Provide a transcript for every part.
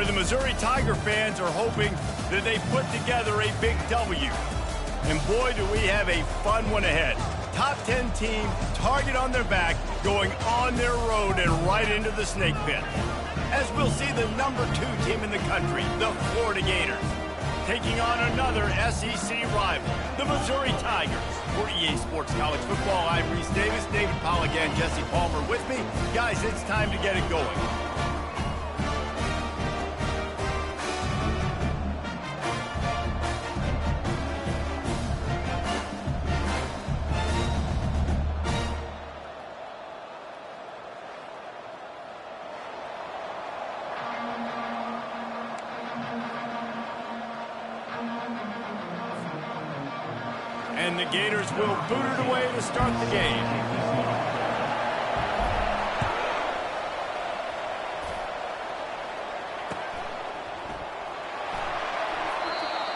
where the Missouri Tiger fans are hoping that they put together a big W. And boy, do we have a fun one ahead. Top 10 team, target on their back, going on their road and right into the snake pit. As we'll see the number 2 team in the country, the Florida Gators, taking on another SEC rival, the Missouri Tigers. For EA Sports College Football, I'm Reese Davis, David Pollack, and Jesse Palmer with me. Guys, it's time to get it going. And the Gators will boot it away to start the game.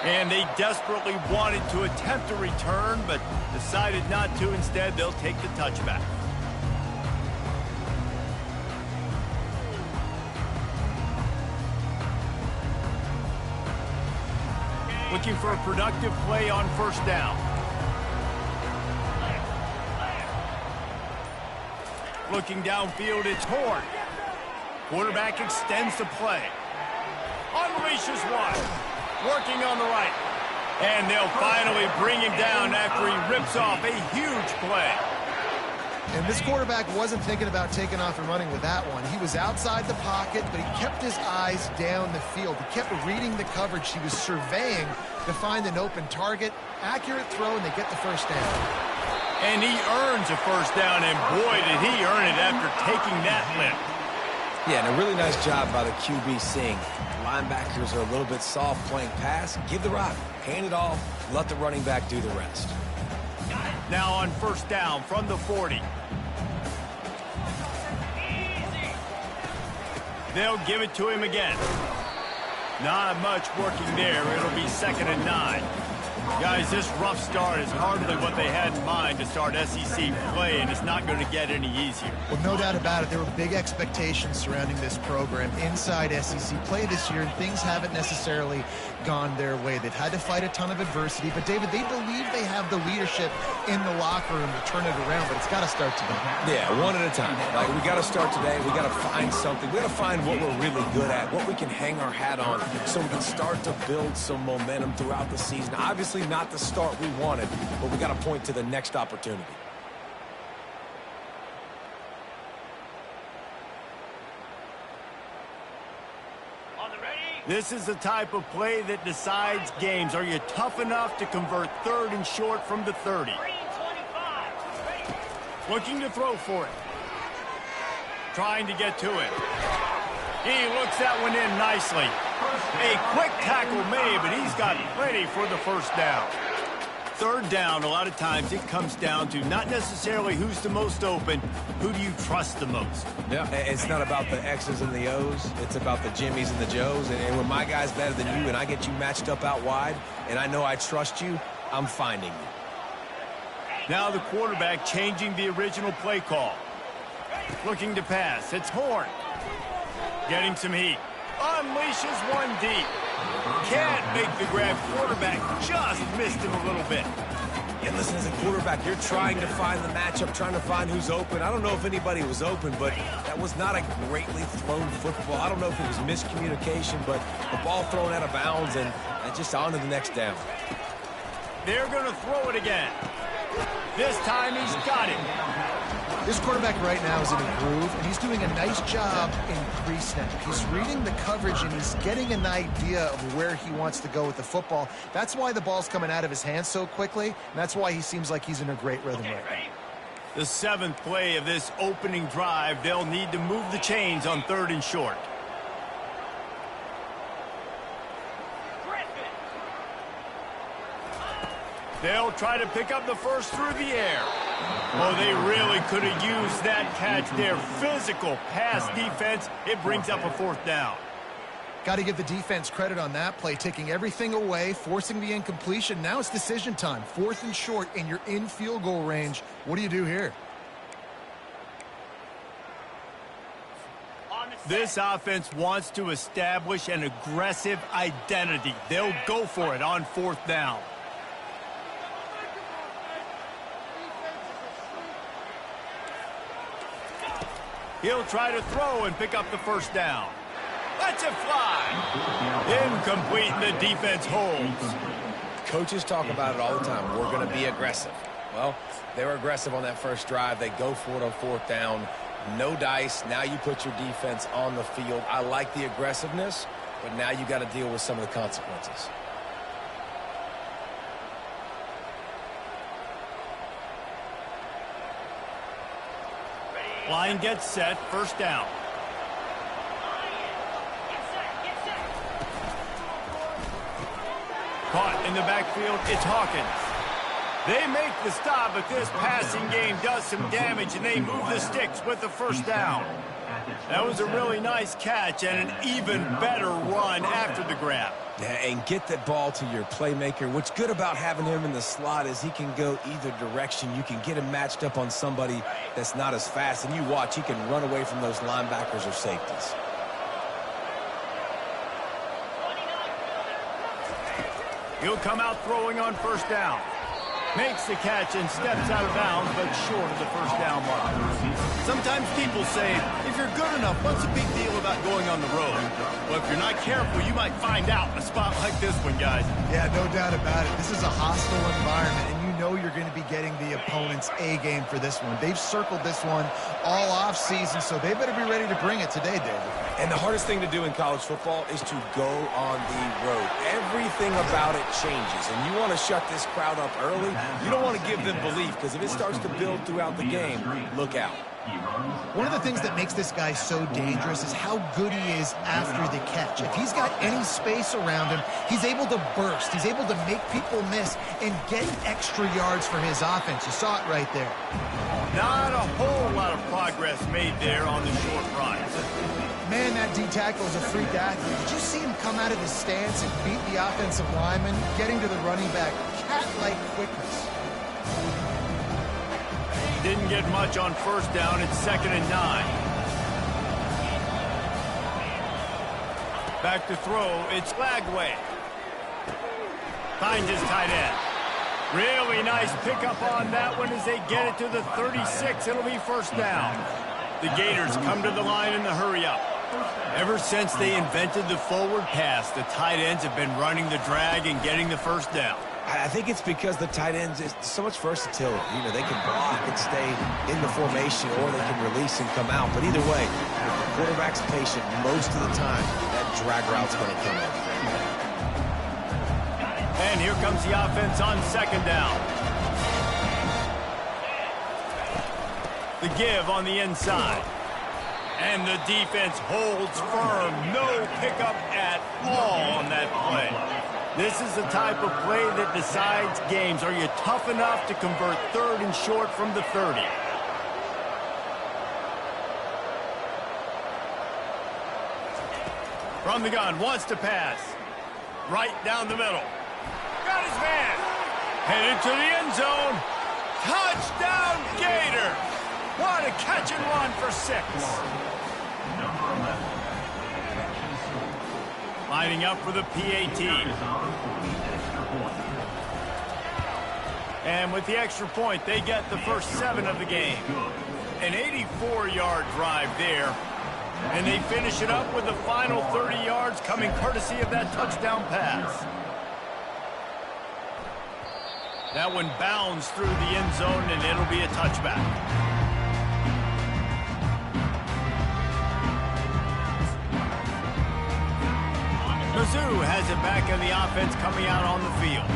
And they desperately wanted to attempt a return, but decided not to. Instead, they'll take the touchback. Looking for a productive play on first down. Looking downfield, it's Horn. Quarterback extends the play. Unleashes one. Working on the right. And they'll finally bring him down after he rips off a huge play. And this quarterback wasn't thinking about taking off and running with that one. He was outside the pocket, but he kept his eyes down the field. He kept reading the coverage. He was surveying to find an open target. Accurate throw, and they get the first down. And he earns a first down, and boy, did he earn it after taking that limp. Yeah, and a really nice job by the QB seeing. Linebackers are a little bit soft playing pass. Give the rock, hand it off, let the running back do the rest. Now on first down from the 40. They'll give it to him again. Not much working there. It'll be 2nd and 9. Guys, this rough start is hardly what they had in mind to start SEC play, and it's not going to get any easier. Well, no doubt about it. There were big expectations surrounding this program inside SEC play this year, and things haven't necessarily gone their way. They've had to fight a ton of adversity, but, David, they believe they have the leadership in the locker room to turn it around, but it's got to start today. Yeah, one at a time. Like, we got to start today. We got to find something. We got to find what we're really good at, what we can hang our hat on, so we can start to build some momentum throughout the season. Obviously, not the start we wanted, but we got to point to the next opportunity. This is the type of play that decides games. Are you tough enough to convert 3rd and short from the 30? Looking to throw for it. Trying to get to it. He looks that one in nicely. A quick tackle made, but he's got plenty for the first down. 3rd down, a lot of times it comes down to not necessarily who's the most open, who do you trust the most? Yeah, it's not about the X's and the O's. It's about the Jimmys and the Joes. And when my guy's better than you and I get you matched up out wide and I know I trust you, I'm finding you. Now the quarterback changing the original play call. Looking to pass. It's Horn. Getting some heat. Unleashes one deep. Can't make the grab. Quarterback just missed him a little bit. Yeah, listen, as a quarterback, you're trying to find the matchup, trying to find who's open. I don't know if anybody was open, but that was not a greatly thrown football. I don't know if it was miscommunication, but the ball thrown out of bounds and just on to the next down. They're going to throw it again. This time he's got it. This quarterback right now is in a groove, and he's doing a nice job in pre-snap. He's reading the coverage, and he's getting an idea of where he wants to go with the football. That's why the ball's coming out of his hands so quickly, and that's why he seems like he's in a great rhythm right now. The 7th play of this opening drive, they'll need to move the chains on 3rd and short. They'll try to pick up the first through the air. Oh, they really could have used that catch there. Physical pass defense. It brings up a 4th down. Got to give the defense credit on that play, taking everything away, forcing the incompletion. Now it's decision time. 4th and short, and you're in field goal range. What do you do here? This offense wants to establish an aggressive identity. They'll go for it on 4th down. He'll try to throw and pick up the 1st down. Lets it fly. Incomplete, and the defense holds. Coaches talk about it all the time. We're going to be aggressive. Well, they were aggressive on that first drive. They go for it on 4th down. No dice. Now you put your defense on the field. I like the aggressiveness, but now you got to deal with some of the consequences. Line gets set. 1st down. Caught in the backfield. It's Hawkins. They make the stop, but this passing game does some damage, and they move the sticks with the 1st down. That was a really nice catch and an even better run after the grab. Yeah, and get that ball to your playmaker. What's good about having him in the slot is he can go either direction. You can get him matched up on somebody that's not as fast, and you watch, he can run away from those linebackers or safeties. He'll come out throwing on 1st down. Makes the catch and steps out of bounds, but short of the 1st down mark. Sometimes people say, if you're good enough, what's the big deal about going on the road? Well, if you're not careful, you might find out in a spot like this one, guys. Yeah, no doubt about it. This is a hostile environment, and you know you're going to be getting the opponent's A game for this one. They've circled this one all off season, so they better be ready to bring it today, David. And the hardest thing to do in college football is to go on the road. Everything about it changes, and you want to shut this crowd up early. You don't want to give them belief, because if it starts to build throughout the game, look out. One of the things that makes this guy so dangerous is how good he is after the catch. If he's got any space around him, he's able to burst. He's able to make people miss and get extra yards for his offense. You saw it right there. Not a whole lot of progress made there on the short run. Man, that D-tackle is a freak athlete. Did you see him come out of his stance and beat the offensive lineman, getting to the running back? Cat-like quickness. Didn't get much on 1st down. It's 2nd and 9. Back to throw. It's Lagway. Finds his tight end. Really nice pickup on that one as they get it to the 36. It'll be 1st down. The Gators come to the line in the hurry-up. Ever since they invented the forward pass, the tight ends have been running the drag and getting the 1st down. I think it's because the tight ends is so much versatility. You know, they can block and stay in the formation, or they can release and come out. But either way, if the quarterback's patient, most of the time, that drag route's going to come in. And here comes the offense on 2nd down. The give on the inside. And the defense holds firm. No pickup at all on that play. This is the type of play that decides games. Are you tough enough to convert 3rd and short from the 30? From the gun, wants to pass. Right down the middle. Got his man. Headed to the end zone. Touchdown, Gator. What a catch and run for 6. Lining up for the PAT. And with the extra point, they get the first 7 of the game. An 84-yard drive there. And they finish it up with the final 30 yards coming courtesy of that touchdown pass. That one bounds through the end zone, and it'll be a touchback. Mizzou has it back in the offense coming out on the field.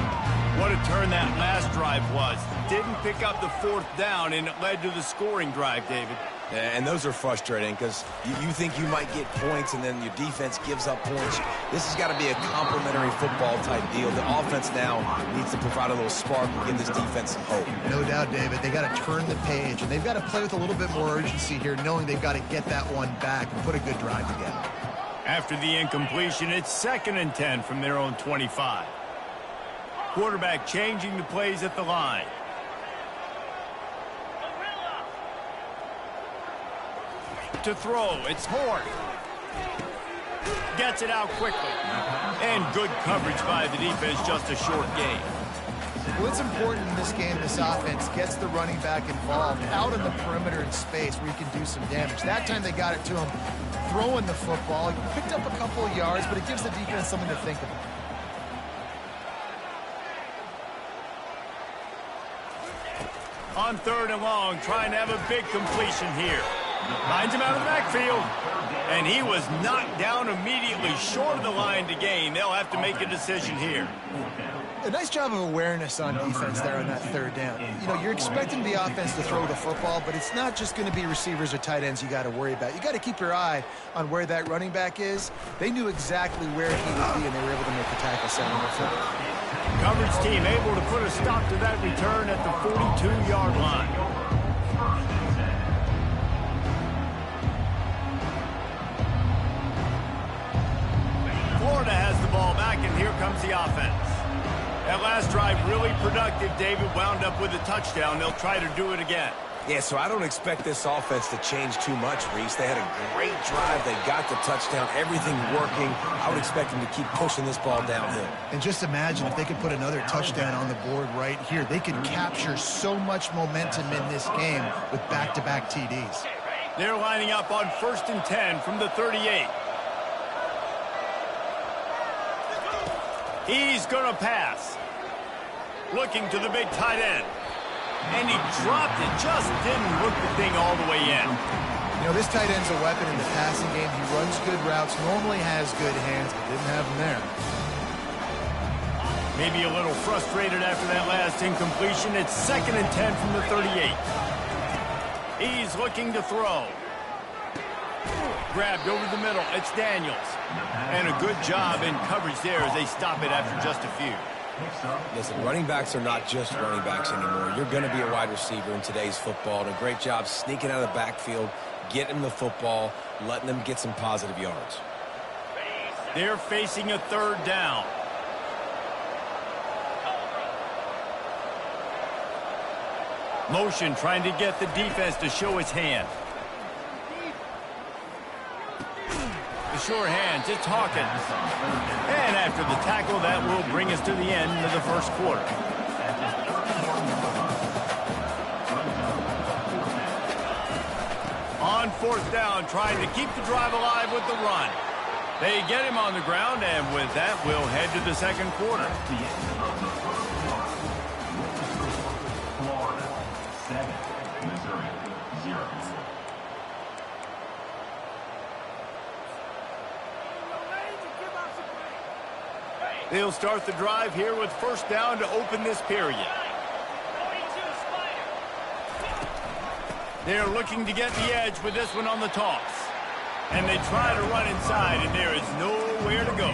What a turn that last drive was. Didn't pick up the 4th down, and it led to the scoring drive, David. Yeah, and those are frustrating because you think you might get points, and then your defense gives up points. This has got to be a complementary football type deal. The offense now needs to provide a little spark and give this defense some hope. No doubt, David. They got to turn the page, and they've got to play with a little bit more urgency here, knowing they've got to get that one back and put a good drive together. After the incompletion, it's 2nd and 10 from their own 25. Quarterback changing the plays at the line. To throw, it's Horn. Gets it out quickly. And good coverage by the defense, just a short gain. Well, it's important in this game, this offense gets the running back involved out in the perimeter in space where he can do some damage. That time they got it to him throwing the football. He picked up a couple of yards, but it gives the defense something to think about. On 3rd and long, trying to have a big completion here. Finds him out of the backfield. And he was knocked down immediately short of the line to gain. They'll have to make a decision here. A nice job of awareness on defense there on that 3rd down. You know, you're expecting the offense to throw the football, but it's not just going to be receivers or tight ends you got to worry about. You got to keep your eye on where that running back is. They knew exactly where he would be, and they were able to make the tackle center of the football. Coverage team able to put a stop to that return at the 42-yard line. Florida has the ball back, and here comes the offense. That last drive really productive. David wound up with a touchdown. They'll try to do it again. Yeah, so I don't expect this offense to change too much, Reese. They had a great drive. They got the touchdown. Everything working. I would expect them to keep pushing this ball downhill. And just imagine if they could put another touchdown on the board right here. They could capture so much momentum in this game with back-to-back TDs. They're lining up on 1st and 10 from the 38. He's going to pass. Looking to the big tight end. And he dropped it. Just didn't hook the thing all the way in. You know, this tight end's a weapon in the passing game. He runs good routes, normally has good hands, but didn't have them there. Maybe a little frustrated after that last incompletion. It's 2nd and 10 from the 38. He's looking to throw. Grabbed over the middle. It's Daniels. And a good job in coverage there as they stop it after just a few. Listen, running backs are not just running backs anymore. You're going to be a wide receiver in today's football. And a great job sneaking out of the backfield, getting the football, letting them get some positive yards. They're facing a 3rd down. Motion trying to get the defense to show its hand. The sure hands, it's Hawkins. And after the tackle, that will bring us to the end of the 1st quarter. On 4th down, trying to keep the drive alive with the run. They get him on the ground, and with that, we'll head to the 2nd quarter. Florida 7, Missouri 0. They'll start the drive here with 1st down to open this period. They're looking to get the edge with this one on the toss. And they try to run inside, and there is nowhere to go.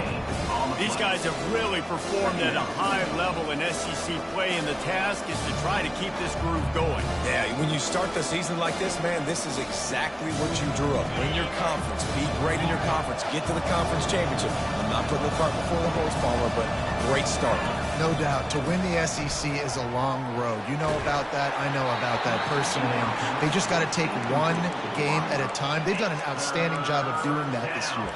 These guys have really performed at a high level in SEC play, and the task is to try to keep this groove going. Yeah, when you start the season like this, man, this is exactly what you drew up. Win your conference, be great in your conference, get to the conference championship. I'm not putting the cart before the horse, Palmer, but great start. No doubt. To win the SEC is a long road. You know about that. I know about that personally. And they just got to take one game at a time. They've done an outstanding job of doing that this year.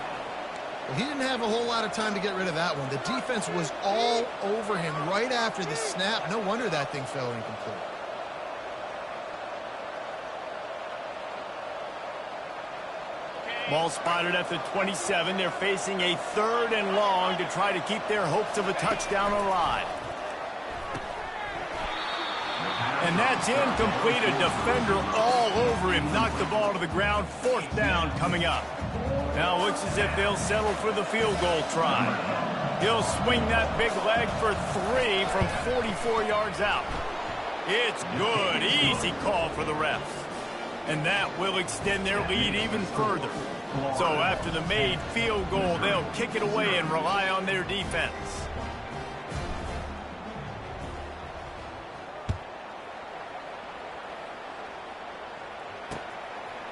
Well, he didn't have a whole lot of time to get rid of that one. The defense was all over him right after the snap. No wonder that thing fell incomplete. Ball spotted at the 27. They're facing a 3rd and long to try to keep their hopes of a touchdown alive. And that's incomplete. A defender all over him. Knocked the ball to the ground. 4th down coming up. Now looks as if they'll settle for the field goal try. He'll swing that big leg for 3 from 44 yards out. It's good. Easy call for the refs. And that will extend their lead even further. So after the made field goal, they'll kick it away and rely on their defense.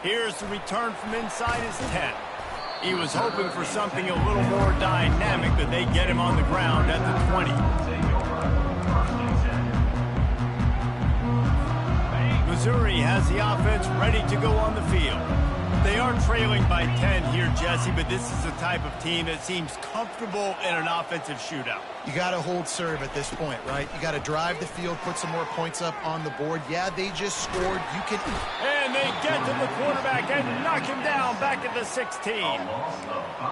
Here's the return from inside his 10. He was hoping for something a little more dynamic, but they get him on the ground at the 20. Missouri has the offense ready to go on the field. They are trailing by 10 here, Jesse, but this is the type of team that seems comfortable in an offensive shootout. You got to hold serve at this point, right? You got to drive the field, put some more points up on the board. Yeah, they just scored. You can... And they get to the quarterback and knock him down back at the 16.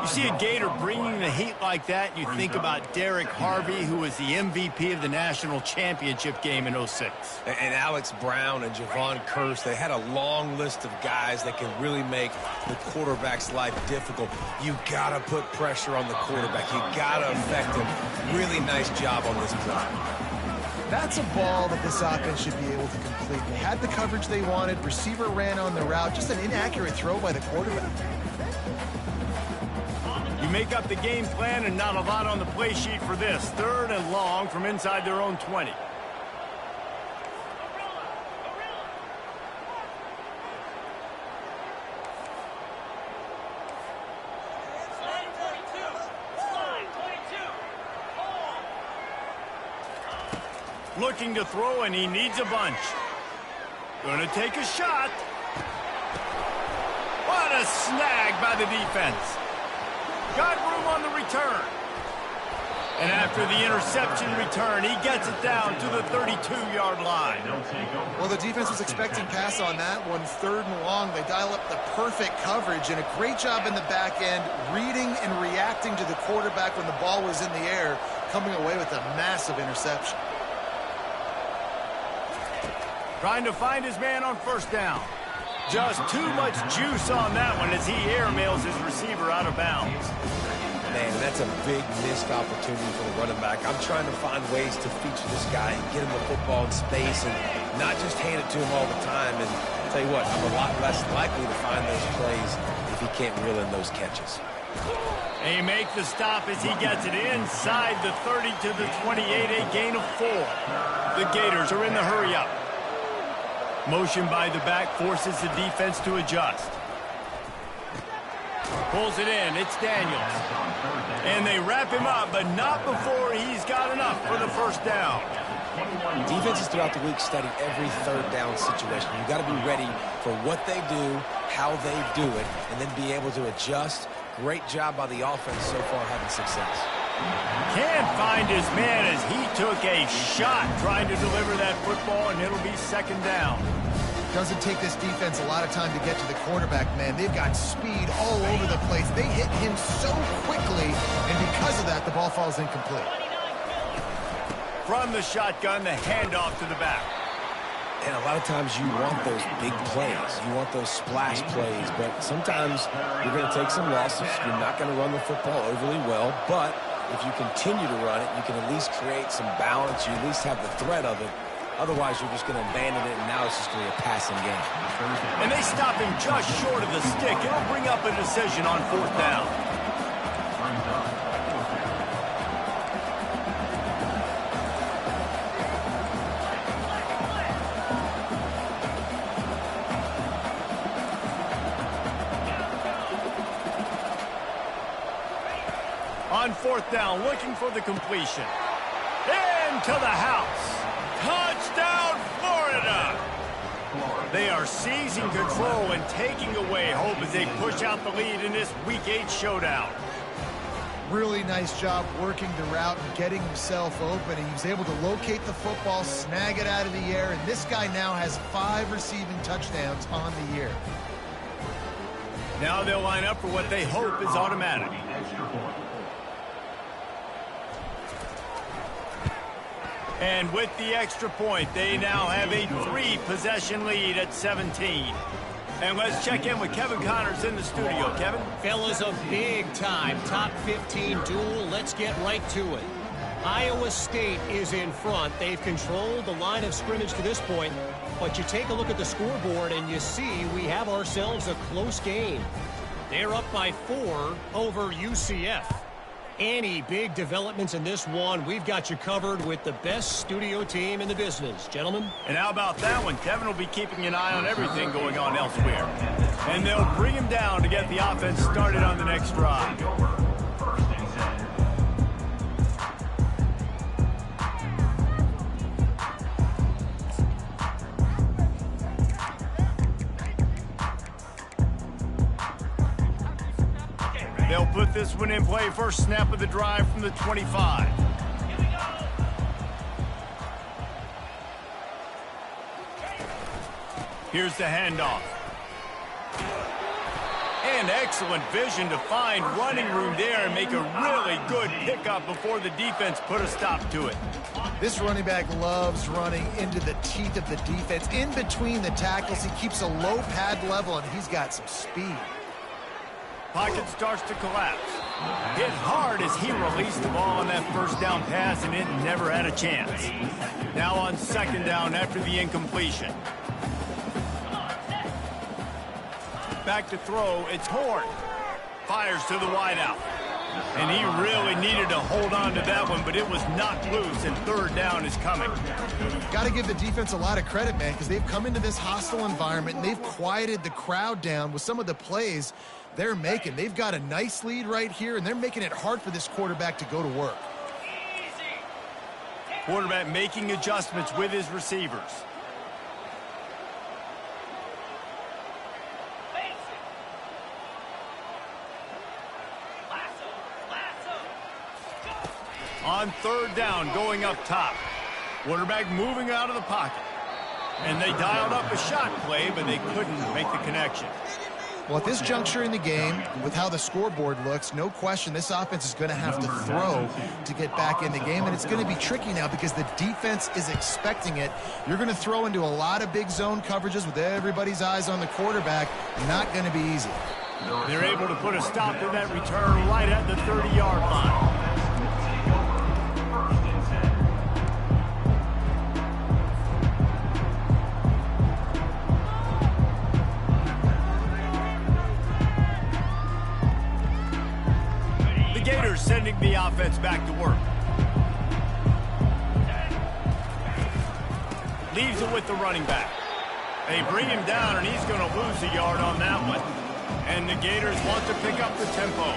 You see a Gator bringing the heat like that, and you think about Derek Harvey, who was the MVP of the national championship game in '06. And Alex Brown and Javon Curse, they had a long list of guys that can really make the quarterback's life difficult. You got to put pressure on the quarterback. You got to affect him. Really nice job on this play. That's a ball that this offense should be able to complete. They had the coverage they wanted. Receiver ran on the route. Just an inaccurate throw by the quarterback. You make up the game plan and not a lot on the play sheet for this. 3rd and long from inside their own 20. Looking to throw, and he needs a bunch. Gonna take a shot. What a snag by the defense. Got room on the return. And after the interception return, he gets it down to the 32-yard line. Well, the defense was expecting pass on that one. 3rd and long, they dial up the perfect coverage, and a great job in the back end, reading and reacting to the quarterback when the ball was in the air, coming away with a massive interception. Trying to find his man on 1st down. Just too much juice on that one as he airmails his receiver out of bounds. Man, that's a big missed opportunity for the running back. I'm trying to find ways to feature this guy and get him the football in space and not just hand it to him all the time. And I'll tell you what, I'm a lot less likely to find those plays if he can't reel in those catches. They make the stop as he gets it inside the 30 to the 28, a gain of 4. The Gators are in the hurry-up. Motion by the back forces the defense to adjust. Pulls it in. It's Daniels. And they wrap him up, but not before he's got enough for the 1st down. Defenses throughout the week study every 3rd down situation. You've got to be ready for what they do, how they do it, and then be able to adjust. Great job by the offense so far having success. Can't find his man as he took a shot trying to deliver that football, and it'll be 2nd down. Doesn't take this defense a lot of time to get to the quarterback, man. They've got speed all over the place. They hit him so quickly, and because of that, the ball falls incomplete. From the shotgun, the handoff to the back. And a lot of times you want those big plays. You want those splash plays, but sometimes you're going to take some losses. You're not going to run the football overly well, but if you continue to run it, you can at least create some balance. You at least have the threat of it. Otherwise, you're just going to abandon it, and now it's just going to be a passing game. And they stop him just short of the stick. It'll bring up a decision on 4th down. On 4th down, looking for the completion. Into the house. Touchdown, Florida! They are seizing control and taking away hope as they push out the lead in this Week 8 showdown. Really nice job working the route and getting himself open. He was able to locate the football, snag it out of the air, and this guy now has 5 receiving touchdowns on the year. Now they'll line up for what they hope is automatic. And with the extra point, they now have a 3-possession lead at 17. And let's check in with Kevin Connors in the studio. Kevin? Fellas, a big-time top 15 duel. Let's get right to it. Iowa State is in front. They've controlled the line of scrimmage to this point. But you take a look at the scoreboard, and you see we have ourselves a close game. They're up by 4 over UCF. Any big developments in this one, we've got you covered with the best studio team in the business. Gentlemen? And how about that one? Kevin will be keeping an eye on everything going on elsewhere. And they'll bring him down to get the offense started on the next drive. one in play, first snap of the drive from the 25. Here's the handoff. And excellent vision to find running room there and make a really good pickup before the defense put a stop to it. This running back loves running into the teeth of the defense. In between the tackles, he keeps a low pad level, and he's got some speed. Pocket starts to collapse. Hit hard as he released the ball on that first down pass, and it never had a chance. Now on second down after the incompletion. Back to throw, it's Horn. Fires to the wideout. And he really needed to hold on to that one, but it was knocked loose, and third down is coming. Got to give the defense a lot of credit, man, because they've come into this hostile environment, and they've quieted the crowd down with some of the plays they're making. They've got a nice lead right here, and they're making it hard for this quarterback to go to work. Quarterback making adjustments with his receivers. On third down, going up top. Quarterback moving out of the pocket. And they dialed up a shot play, but they couldn't make the connection. Well, at this juncture in the game, with how the scoreboard looks, no question this offense is going to have to throw to get back in the game, and it's going to be tricky now because the defense is expecting it. You're going to throw into a lot of big zone coverages with everybody's eyes on the quarterback. Not going to be easy. They're able to put a stop to that return right at the 30-yard line. Sending the offense back to work. Leaves it with the running back. They bring him down, and he's going to lose a yard on that one. And the Gators want to pick up the tempo.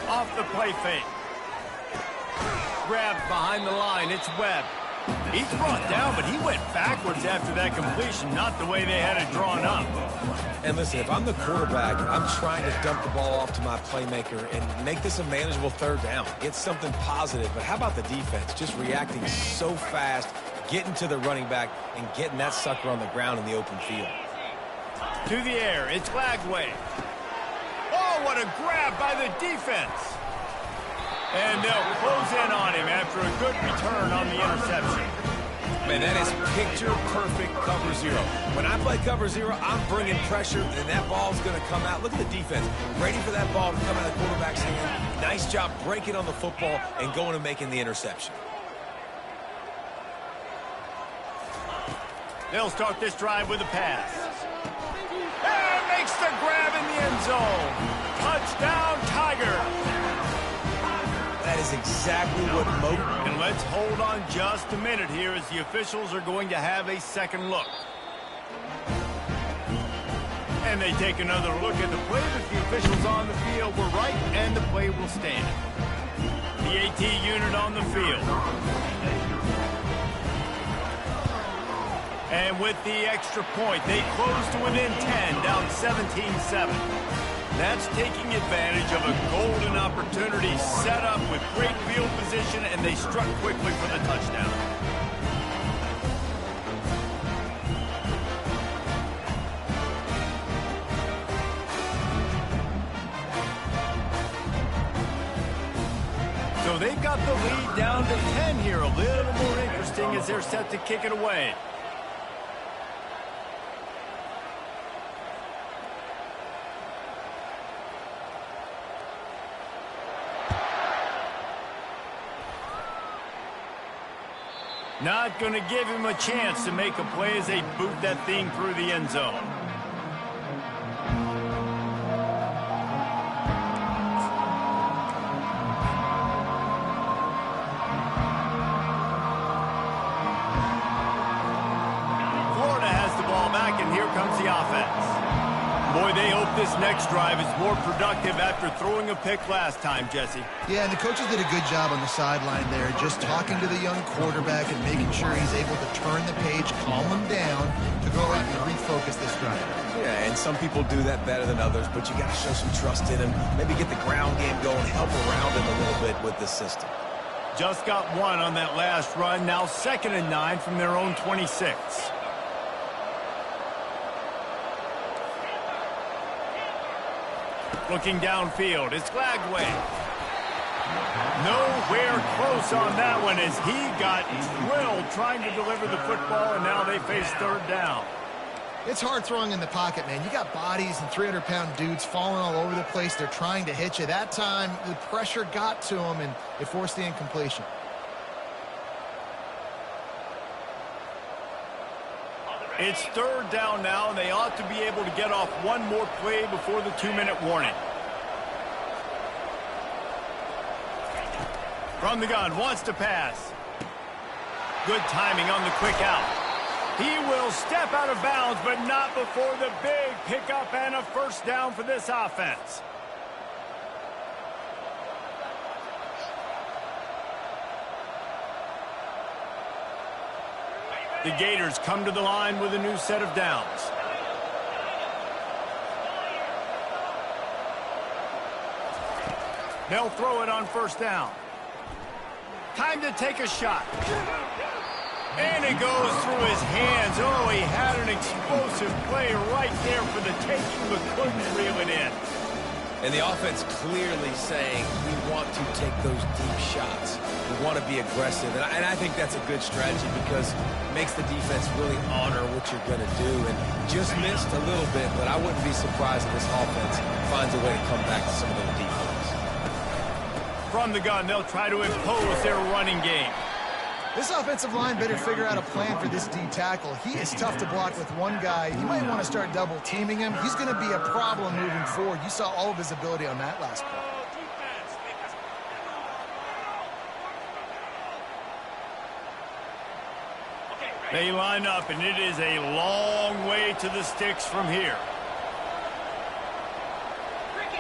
Off the play fake. Grabbed behind the line. It's Webb. He's brought down, but he went backwards after that completion, not the way they had it drawn up. And listen, if I'm the quarterback, I'm trying to dump the ball off to my playmaker and make this a manageable third down. Get something positive. But how about the defense? Just reacting so fast, getting to the running back, and getting that sucker on the ground in the open field. To the air, it's Lagway. Oh, what a grab by the defense. And they'll close in on him after a good return on the interception. Man, that is picture-perfect cover zero. When I play cover zero, I'm bringing pressure, and that ball's going to come out. Look at the defense, ready for that ball to come out of the quarterback's hand. Nice job breaking on the football and going and making the interception. They'll start this drive with a pass. And makes the grab in the end zone. Touchdown, Tiger. That is exactly what Mo... And let's hold on just a minute here as the officials are going to have a second look. And they take another look at the play, but the officials on the field were right, and the play will stand. The AT unit on the field. And with the extra point, they close to within 10, down 17-7. That's taking advantage of a golden opportunity set up with great field position, and they struck quickly for the touchdown. So they've got the lead down to 10 here. A little more interesting as they're set to kick it away. Not going to give him a chance to make a play as they boot that thing through the end zone. Florida has the ball back, and here comes the offense. Boy, they hope this next drive is more productive after throwing a pick last time, Jesse. Yeah, and the coaches did a good job on the sideline there, just talking to the young quarterback and making sure he's able to turn the page, calm him down, to go out and refocus this drive. Yeah, and some people do that better than others, but you got to show some trust in him. Maybe get the ground game going, help around him a little bit with the system. Just got one on that last run. Now 2nd and 9 from their own 26. Looking downfield, it's Glagway. Nowhere close on that one as he got drilled trying to deliver the football, and now they face 3rd down. It's hard throwing in the pocket, man. You got bodies and 300-pound dudes falling all over the place. They're trying to hit you. That time, the pressure got to him, and it forced the incompletion. It's 3rd down now, and they ought to be able to get off one more play before the 2-minute warning. From the gun, wants to pass. Good timing on the quick out. He will step out of bounds, but not before the big pickup and a 1st down for this offense. The Gators come to the line with a new set of downs. They'll throw it on 1st down. Time to take a shot. And it goes through his hands. Oh, he had an explosive play right there for the taking, but couldn't reel it in. And the offense clearly saying, we want to take those deep shots. We want to be aggressive. And I think that's a good strategy because it makes the defense really honor what you're going to do. And just missed a little bit, but I wouldn't be surprised if this offense finds a way to come back to some of those deep plays. From the gun, they'll try to impose their running game. This offensive line better figure out a plan for this D tackle. He is tough to block with one guy. You might want to start double teaming him. He's going to be a problem moving forward. You saw all of his ability on that last play. They line up, and it is a long way to the sticks from here.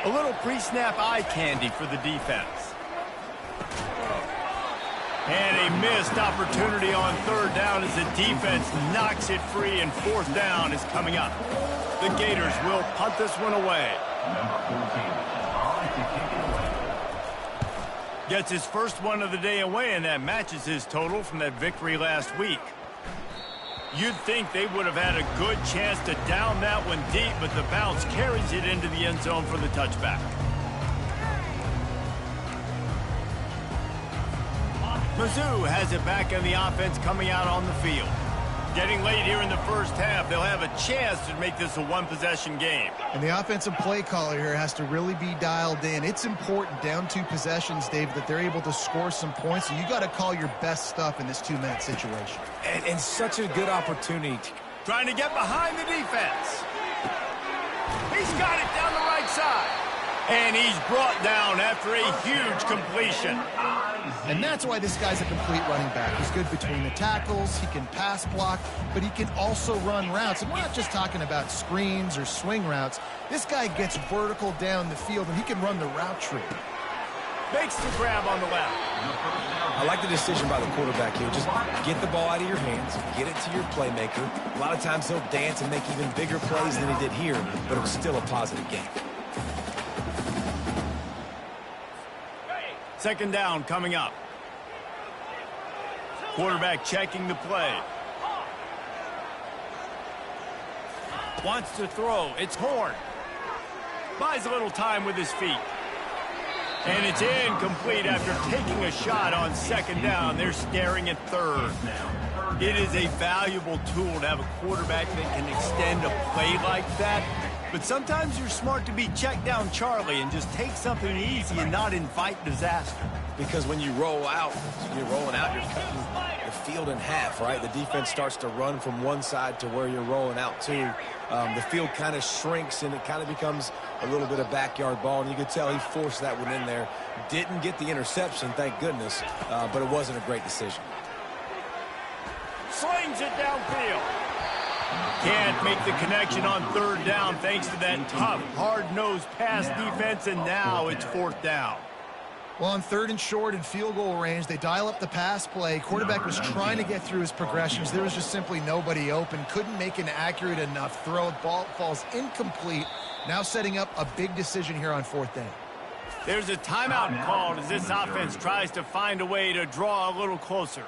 A little pre-snap eye candy for the defense. And a missed opportunity on 3rd down as the defense knocks it free, and 4th down is coming up. The Gators will punt this one away. Gets his first one of the day away, and that matches his total from that victory last week. You'd think they would have had a good chance to down that one deep, but the bounce carries it into the end zone for the touchback. Mizzou has it back in the offense coming out on the field. Getting late here in the 1st half, they'll have a chance to make this a one-possession game. And the offensive play caller here has to really be dialed in. It's important down 2 possessions, Dave, that they're able to score some points. So you got to call your best stuff in this 2-minute situation. And such a good opportunity. Trying to get behind the defense. He's got it down the right side. And he's brought down after a huge completion. And that's why this guy's a complete running back. He's good between the tackles, he can pass block, but he can also run routes. And we're not just talking about screens or swing routes. This guy gets vertical down the field, and he can run the route tree. Makes the grab on the left. I like the decision by the quarterback here. Just get the ball out of your hands, get it to your playmaker. A lot of times he'll dance and make even bigger plays than he did here, but it was still a positive game. 2nd down coming up. Quarterback checking the play. Wants to throw. It's Horn. Buys a little time with his feet. And it's incomplete after taking a shot on 2nd down. They're staring at 3rd. It is a valuable tool to have a quarterback that can extend a play like that. But sometimes you're smart to be check down Charlie and just take something easy and not invite disaster. Because when you roll out, you're rolling out, you're cutting the field in half, right? The defense starts to run from one side to where you're rolling out to. The field kind of shrinks, and it kind of becomes a little bit of backyard ball. And you could tell he forced that one in there. Didn't get the interception, thank goodness, but it wasn't a great decision. Slings it downfield. Can't make the connection on third down thanks to that tough, hard-nosed pass defense, and now it's fourth down. Well, on third and short and field goal range, they dial up the pass play. Quarterback was trying to get through his progressions. There was just simply nobody open. Couldn't make an accurate enough throw. Ball falls incomplete. Now setting up a big decision here on fourth down. There's a timeout called as this offense tries to find a way to draw a little closer.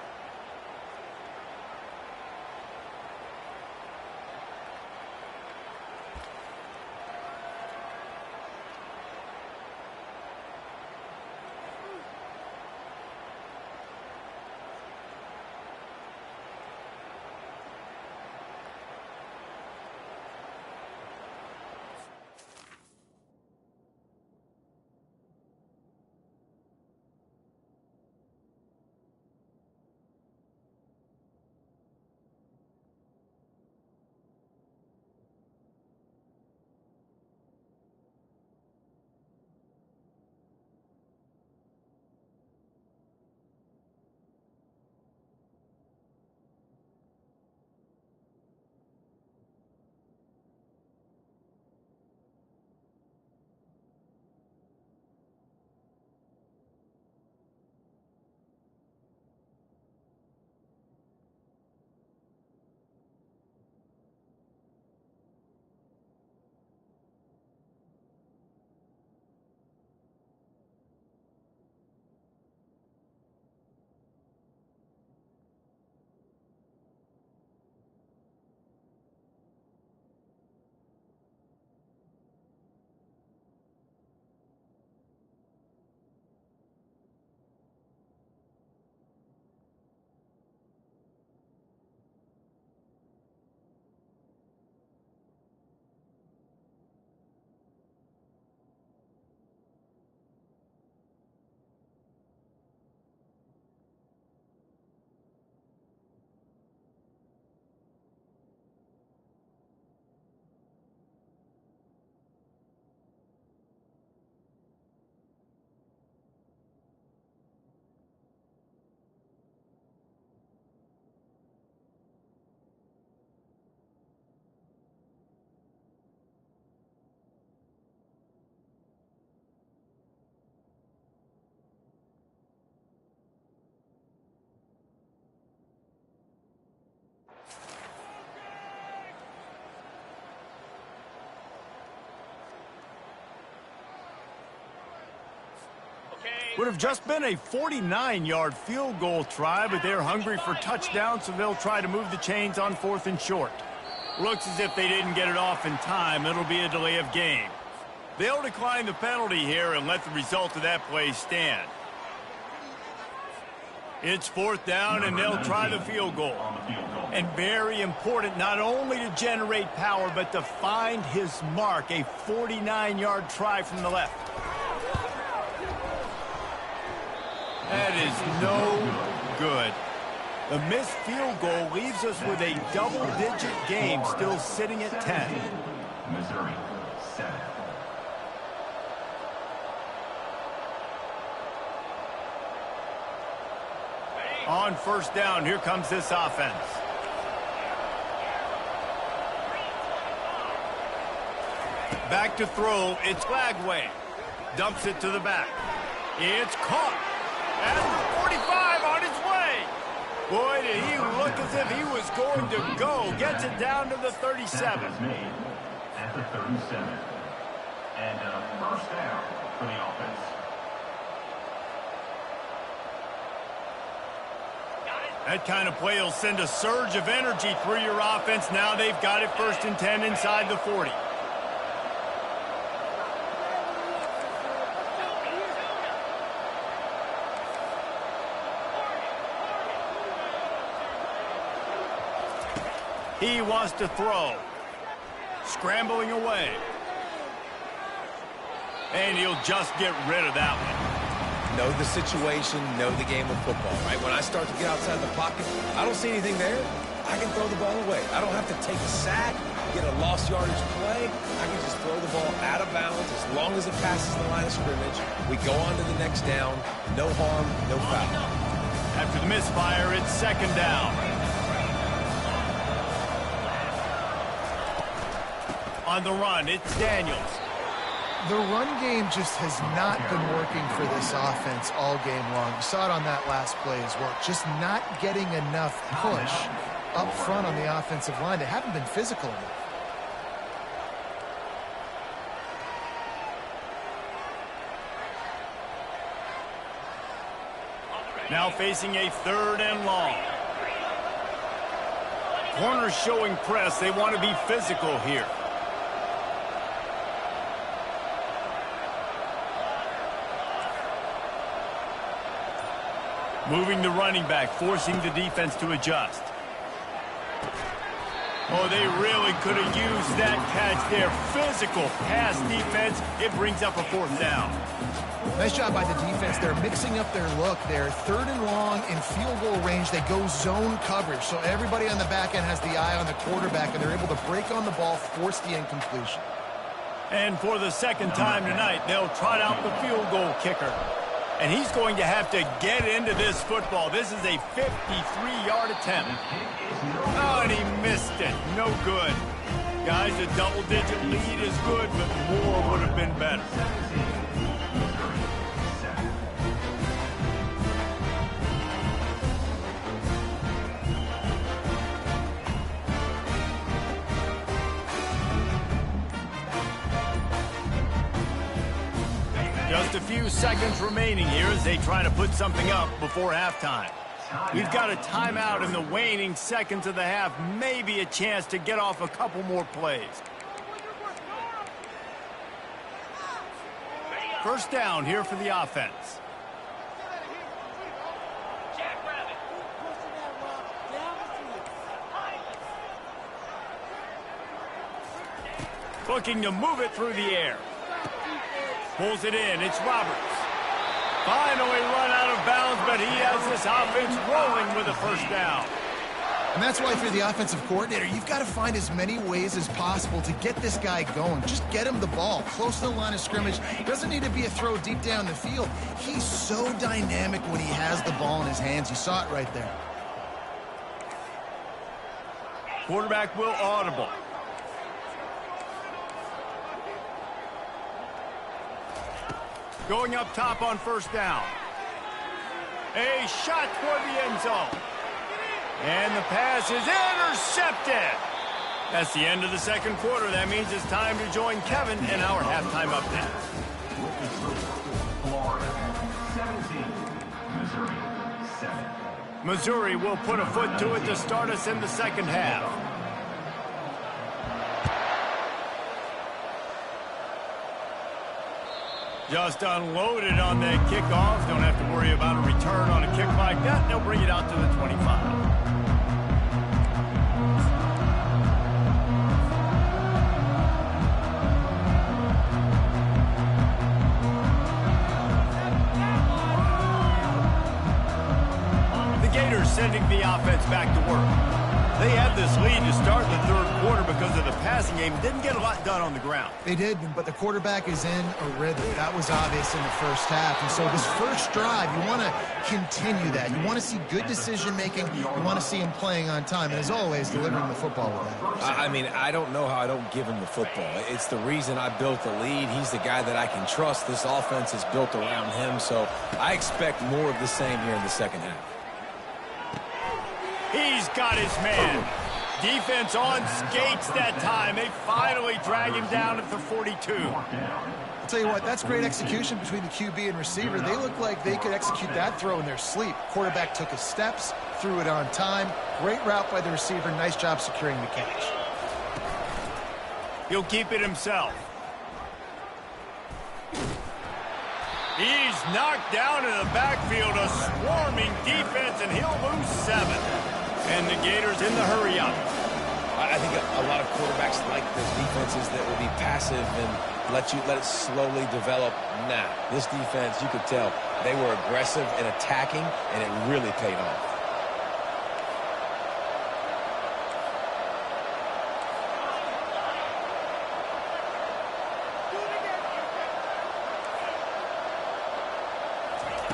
Would have just been a 49-yard field goal try, but they're hungry for touchdowns, so they'll try to move the chains on fourth and short. Looks as if they didn't get it off in time. It'll be a delay of game. They'll decline the penalty here and let the result of that play stand. It's fourth down, and they'll try the field goal. And very important not only to generate power, but to find his mark, a 49-yard try from the left. That is no good. The missed field goal leaves us with a double-digit game still sitting at 10. Missouri, 7. On first down, here comes this offense. Back to throw, it's Lagway. Dumps it to the back. It's caught. And 45 on his way. Boy, did he look as if he was going to go. Gets it down to the 37. Made at the 37. And first down for the offense. That kind of play will send a surge of energy through your offense. Now they've got it first and 10 inside the 40. He wants to throw. Scrambling away. And he'll just get rid of that one. Know the situation, know the game of football, right? When I start to get outside the pocket, I don't see anything there. I can throw the ball away. I don't have to take a sack, get a lost yardage play. I can just throw the ball out of bounds as long as it passes the line of scrimmage. We go on to the next down. No harm, no foul. After the misfire, it's second down. On the run, it's Daniels. The run game just has not been working for this offense all game long. You saw it on that last play as well. Just not getting enough push up front on the offensive line. They haven't been physical enough. Now facing a 3rd and long. Corners showing press. They want to be physical here. Moving the running back, forcing the defense to adjust. Oh, they really could have used that catch there. Physical pass defense. It brings up a 4th down. Nice job by the defense. They're mixing up their look. They're 3rd and long in field goal range. They go zone coverage. So everybody on the back end has the eye on the quarterback, and they're able to break on the ball, force the incompletion. And for the 2nd time tonight, they'll trot out the field goal kicker. And he's going to have to get into this football. This is a 53-yard attempt. Oh, and he missed it. No good. Guys, a double-digit lead is good, but more would have been better. Just a few seconds remaining here as they try to put something up before halftime. We've got a timeout in the waning seconds of the half. Maybe a chance to get off a couple more plays. 1st down here for the offense. Looking to move it through the air. Pulls it in. It's Roberts. Finally run out of bounds, but he has this offense rolling with a 1st down. And that's why, for the offensive coordinator, you've got to find as many ways as possible to get this guy going. Just get him the ball close to the line of scrimmage. It doesn't need to be a throw deep down the field. He's so dynamic when he has the ball in his hands. You saw it right there. Quarterback will audible. Going up top on 1st down. A shot toward the end zone. And the pass is intercepted. That's the end of the 2nd quarter. That means it's time to join Kevin in our halftime update. Florida 17, Missouri 7. Missouri will put a foot to it to start us in the 2nd half. Just unloaded on that kickoff. Don't have to worry about a return on a kick like that. They'll bring it out to the 25. The Gators sending the offense back to work. They had this lead to start the 3rd quarter because of the passing game. Didn't get a lot done on the ground. They did, but the quarterback is in a rhythm. That was obvious in the 1st half. And so this 1st drive, you want to continue that. You want to see good decision-making. You want to see him playing on time. And as always, delivering the football with that. I mean, I don't know how I don't give him the football. It's the reason I built the lead. He's the guy that I can trust. This offense is built around him. So I expect more of the same here in the 2nd half. He's got his man. Defense on skates that time. They finally drag him down at the 42. I'll tell you what, that's great execution between the QB and receiver. They look like they could execute that throw in their sleep. Quarterback took his steps, threw it on time. Great route by the receiver. Nice job securing the catch. He'll keep it himself. He's knocked down in the backfield, a swarming defense, and he'll lose 7. And the Gators in the hurry up. I think a lot of quarterbacks like those defenses that will be passive and let it slowly develop. Nah, this defense, you could tell, they were aggressive and attacking, and it really paid off.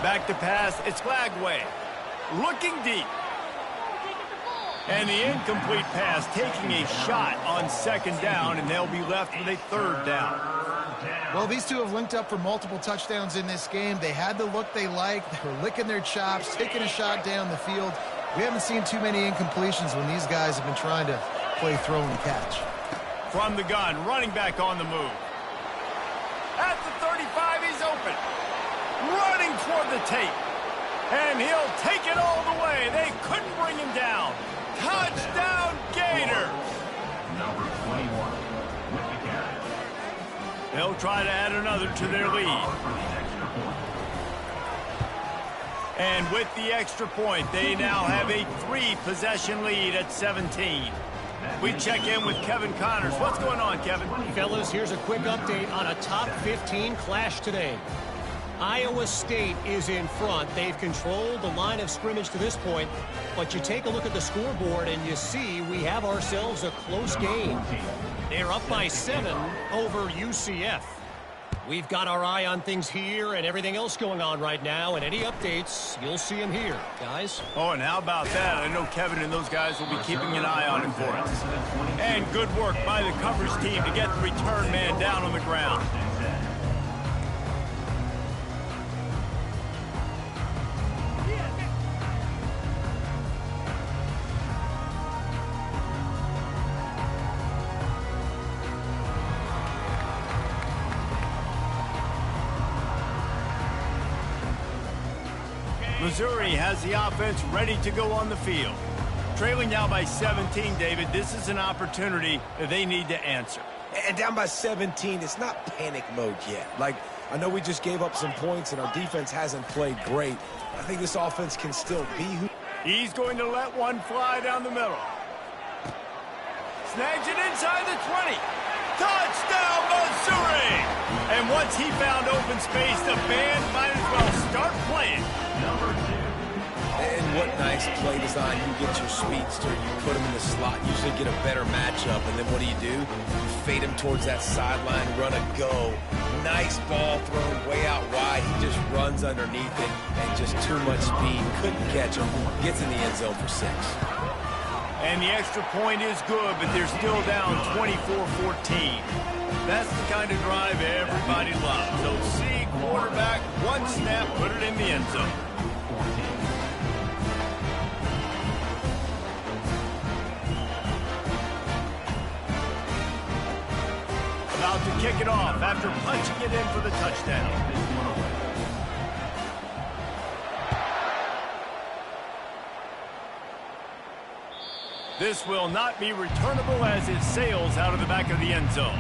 Back to pass, it's Flagway. Looking deep. And the incomplete pass taking a shot on second down, and they'll be left with a third down. Well, these two have linked up for multiple touchdowns in this game. They had the look they liked. They were licking their chops, taking a shot down the field. We haven't seen too many incompletions when these guys have been trying to play throw and catch. From the gun, running back on the move. At the 35, he's open. Running toward the tape. And he'll take it all the way. They couldn't bring him down. Touchdown, Gators! Number 21 with the carry. They'll try to add another to their lead. And with the extra point, they now have a 3-possession lead at 17. We check in with Kevin Connors. What's going on, Kevin? Fellas, here's a quick update on a top 15 clash today. Iowa State is in front. They've controlled the line of scrimmage to this point, but you take a look at the scoreboard and you see we have ourselves a close game. They're up by 7 over UCF. We've got our eye on things here and everything else going on right now, and any updates, you'll see them here, guys. Oh, and how about that? I know Kevin and those guys will be keeping an eye on it for us. And good work by the coverage team to get the return man down on the ground. Missouri has the offense ready to go on the field. Trailing now by 17, David, this is an opportunity that they need to answer. And down by 17, it's not panic mode yet. Like, I know we just gave up some points and our defense hasn't played great. I think this offense can still be who... He's going to let one fly down the middle. Snags it inside the 20. Touchdown, Missouri! And once he found open space, the band might as well start playing. Number 2. And what nice play design. You get your speedster, you put him in the slot, usually get a better matchup, and then what do? You fade him towards that sideline, run a go. Nice ball thrown way out wide. He just runs underneath it, and just too much speed. Couldn't catch him. Gets in the end zone for 6. And the extra point is good, but they're still down 24-14. That's the kind of drive everybody loves. So see quarterback, one snap, put it in the end zone. About to kick it off after punching it in for the touchdown. This will not be returnable as it sails out of the back of the end zone.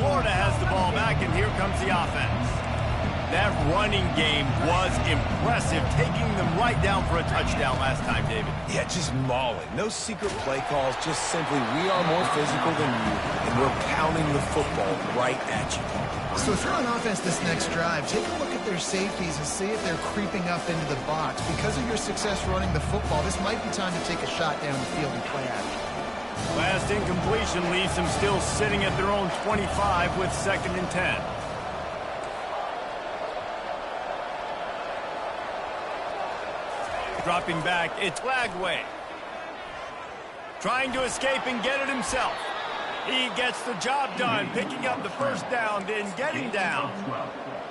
Florida has the ball back, and here comes the offense. That running game was impressive, taking them right down for a touchdown last time, David. Yeah, just mauling. No secret play calls, just simply we are more physical than you, and we're pounding the football right at you. So if you're on offense this next drive, take a look at their safeties and see if they're creeping up into the box. Because of your success running the football, this might be time to take a shot down the field and play action. Last incompletion leaves them still sitting at their own 25 with 2nd and 10. Dropping back, it's Lagway. Trying to escape and get it himself. He gets the job done, picking up the first down, then getting down.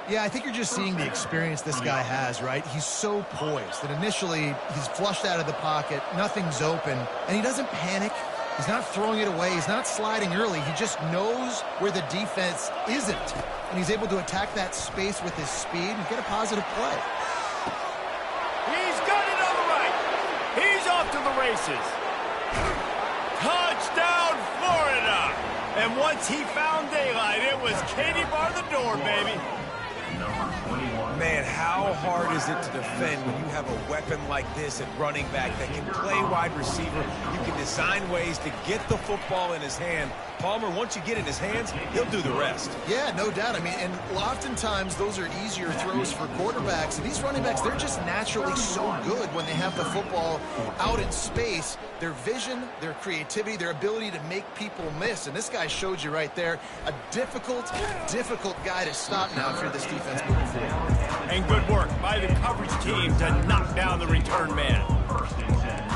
Yeah, I think you're just seeing the experience this guy has, right? He's so poised that initially he's flushed out of the pocket, nothing's open, and he doesn't panic. He's not throwing it away. He's not sliding early. He just knows where the defense isn't, and he's able to attack that space with his speed and get a positive play. He's got it on the right. He's off to the races. Touchdown, Florida. And once he found daylight, it was Katie bar the door, baby. number 21. Man, how hard is it to defend when you have a weapon like this at running back that can play wide receiver? You can design ways to get the football in his hand. Palmer, once you get in his hands, he'll do the rest. Yeah, no doubt. I mean, and oftentimes those are easier throws for quarterbacks. And these running backs, they're just naturally so good when they have the football out in space. Their vision, their creativity, their ability to make people miss. And this guy showed you right there, a difficult guy to stop now if you're this defense moving forward. And good work by the coverage team to knock down the return man. First and 10.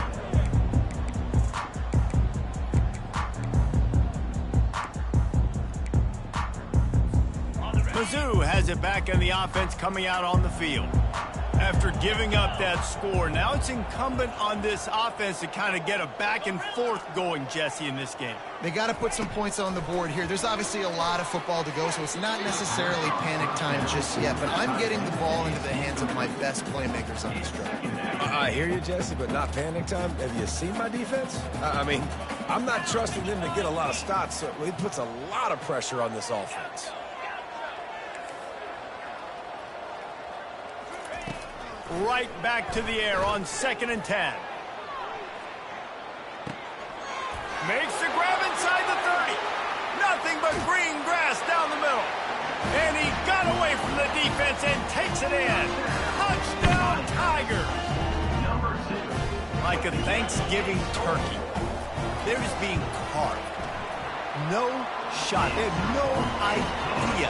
Mizzou has it back in the offense coming out on the field. After giving up that score, now it's incumbent on this offense to kind of get a back and forth going, Jesse, in this game. They got to put some points on the board here. There's obviously a lot of football to go, so it's not necessarily panic time just yet. But I'm getting the ball into the hands of my best playmakers on this drive. I hear you, Jesse, but not panic time. Have you seen my defense? I mean, I'm not trusting them to get a lot of stops, so it puts a lot of pressure on this offense. Right back to the air on 2nd and 10. Makes the grab inside the 30. Nothing but green grass down the middle. And he got away from the defense and takes it in. Touchdown, Tigers. Number 2. Like a Thanksgiving turkey. They're just being carved. No shot. They have no idea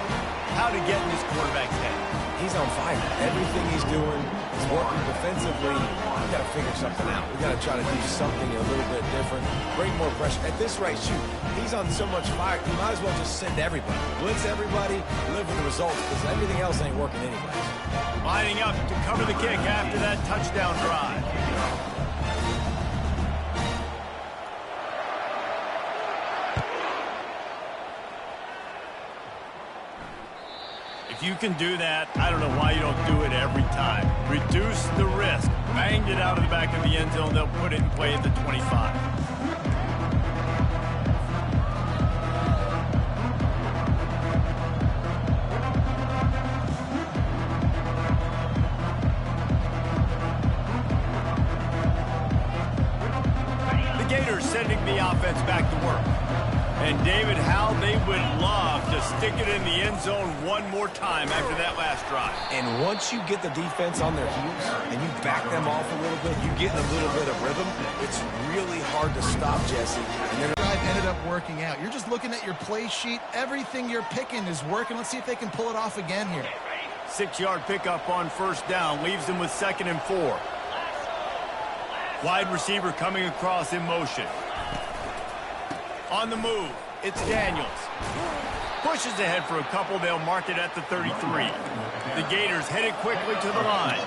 how to get in this quarterback's head. He's on fire. Everything he's doing is working defensively. We got to figure something out. We got to try to do something a little bit different. Bring more pressure. At this rate, shoot, he's on so much fire, you might as well just send everybody. Blitz everybody, live with the results, because everything else ain't working anyway. Lining up to cover the kick after that touchdown drive. If you can do that, I don't know why you don't do it every time. Reduce the risk. Banged it out of the back of the end zone. They'll put it in play at the 25. The Gators sending the offense back to work. And David, how they would love to stick it in the end zone one more time after that last drive. And once you get the defense on their heels and you back them off a little bit, you get in a little bit of rhythm, it's really hard to stop, Jesse. And The drive ended up working out. You're just looking at your play sheet. Everything you're picking is working. Let's see if they can pull it off again here. 6-yard pickup on 1st down. Leaves them with 2nd and 4. Wide receiver coming across in motion. On the move, it's Daniels. Pushes ahead for a couple. They'll mark it at the 33. The Gators headed quickly to the line.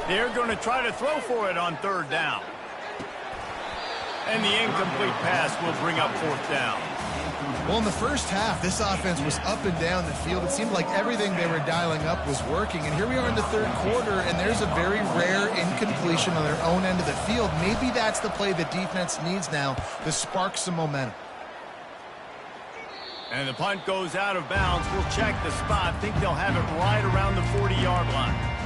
They're going to try to throw for it on 3rd down. And the incomplete pass will bring up 4th down. Well, in the first half, this offense was up and down the field. It seemed like everything they were dialing up was working. And here we are in the 3rd quarter, and there's a very rare incompletion on their own end of the field. Maybe that's the play the defense needs now to spark some momentum. And the punt goes out of bounds. We'll check the spot. Think they'll have it right around the 40-yard line.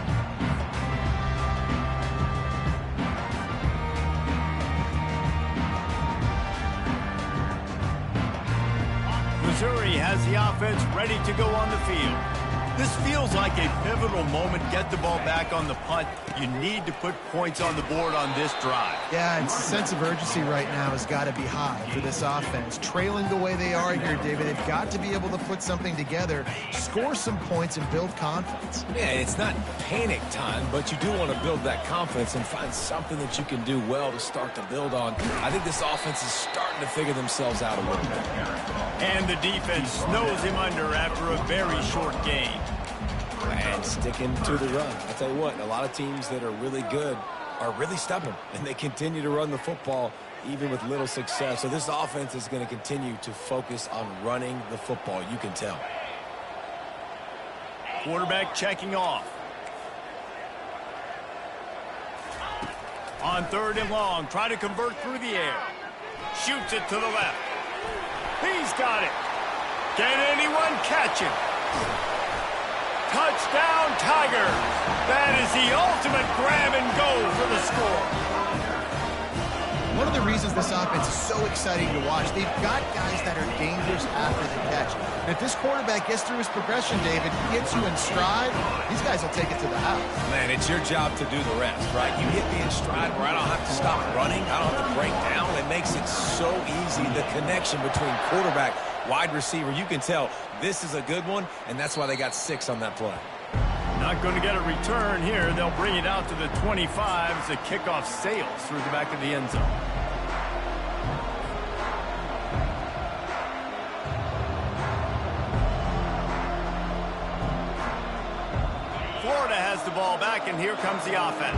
Missouri has the offense ready to go on the field. This feels like a pivotal moment. Get the ball back on the punt. You need to put points on the board on this drive. Yeah, its sense of urgency right now has got to be high for this offense. Trailing the way they are here, David, they've got to be able to put something together, score some points, and build confidence. Yeah, it's not panic time, but you do want to build that confidence and find something that you can do well to start to build on. I think this offense is starting to figure themselves out a little bit. And the defense snows him under after a very short game. And sticking to the run. I'll tell you what, a lot of teams that are really good are really stubborn, and they continue to run the football even with little success. So this offense is going to continue to focus on running the football. You can tell. Quarterback checking off. On 3rd and long, try to convert through the air. shoots it to the left. He's got it. Can anyone catch him? Touchdown, Tigers. That is the ultimate grab and go for the score. One of the reasons this offense is so exciting to watch, they've got guys that are dangerous after the catch. And if this quarterback gets through his progression, David, gets you in stride, these guys will take it to the house. Man, it's your job to do the rest, right? You hit me in stride where I don't have to stop running. I don't have to break down. It makes it so easy, the connection between quarterback, wide receiver. You can tell this is a good one, and that's why they got 6 on that play. Not going to get a return here. They'll bring it out to the 25 as the kickoff sails through the back of the end zone. Florida has the ball back, and here comes the offense.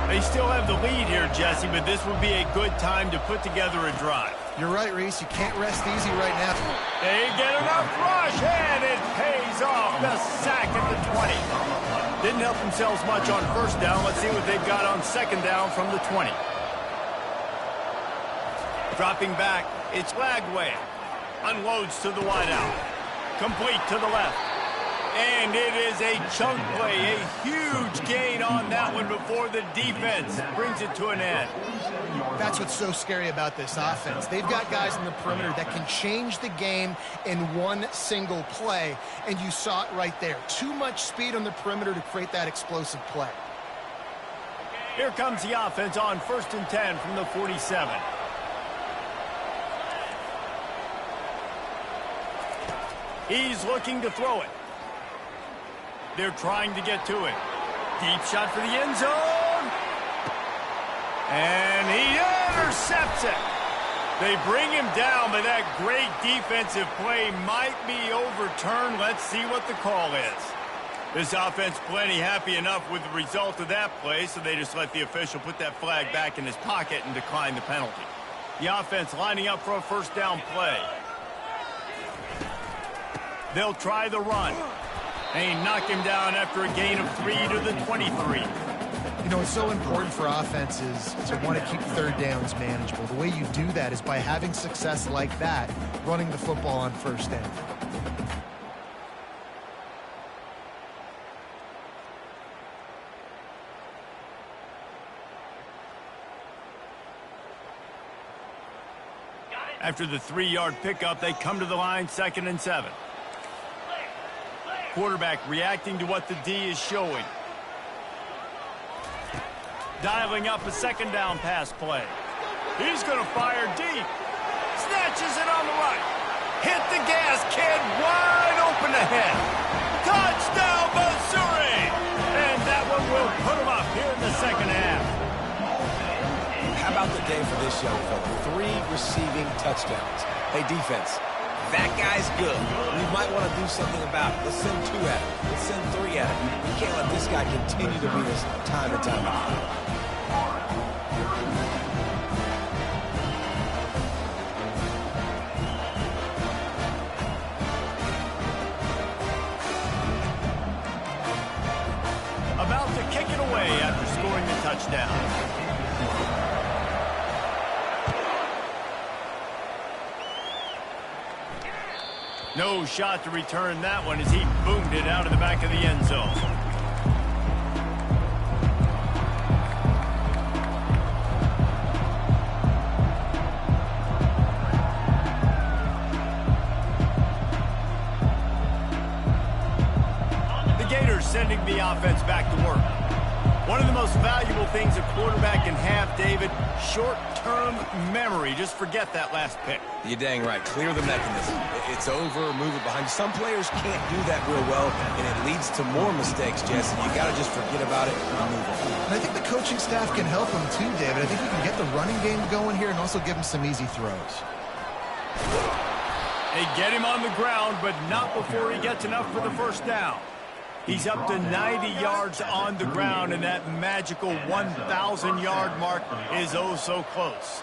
They still have the lead here, Jesse, but this would be a good time to put together a drive. You're right, Reese. You can't rest easy right now. They get enough rush, and it pays off. The sack at the 20. Didn't help themselves much on first down. Let's see what they've got on second down from the 20. Dropping back, it's Lagway. Unloads to the wideout. Complete to the left. And it is a chunk play, a huge gain on that one before the defense brings it to an end. That's what's so scary about this offense. They've got guys in the perimeter that can change the game in one single play, and you saw it right there. Too much speed on the perimeter to create that explosive play. Here comes the offense on 1st and 10 from the 47. He's looking to throw it. They're trying to get to it. Deep shot for the end zone. And he intercepts it. They bring him down, but that great defensive play might be overturned. Let's see what the call is. This offense plenty happy enough with the result of that play, so they just let the official put that flag back in his pocket and decline the penalty. The offense lining up for a first down play. They'll try the run. They knock him down after a gain of 3 to the 23. You know, it's so important for offenses to want to keep third downs manageable. The way you do that is by having success like that, running the football on first down. After the 3-yard pickup, they come to the line, 2nd and 7. Quarterback reacting to what the D is showing. Dialing up a second down pass play. He's going to fire deep. Snatches it on the right. Hit the gas, kid. Wide open ahead. Touchdown, Missouri! And that one will put him up here in the second half. How about the day for this young fella? 3 receiving touchdowns. Hey, defense. That guy's good. We might want to do something about it. Let's send 2 at him. Let's send 3 at him. We can't let this guy continue to beat us time and time again. About to kick it away after scoring the touchdown. No shot to return that one as he boomed it out of the back of the end zone. The Gators sending the offense back to work. One of the most valuable things a quarterback can have, David, short-term memory. Just forget that last pick. You're dang right. Clear the mechanism. It's over, move it behind you. Some players can't do that real well, and it leads to more mistakes, Jesse. You got to just forget about it and move on. And I think the coaching staff can help him too, David. I think you can get the running game going here and also give him some easy throws. They get him on the ground, but not before he gets enough for the first down. He's up to 90 yards on the ground, and that magical 1,000-yard mark is oh so close.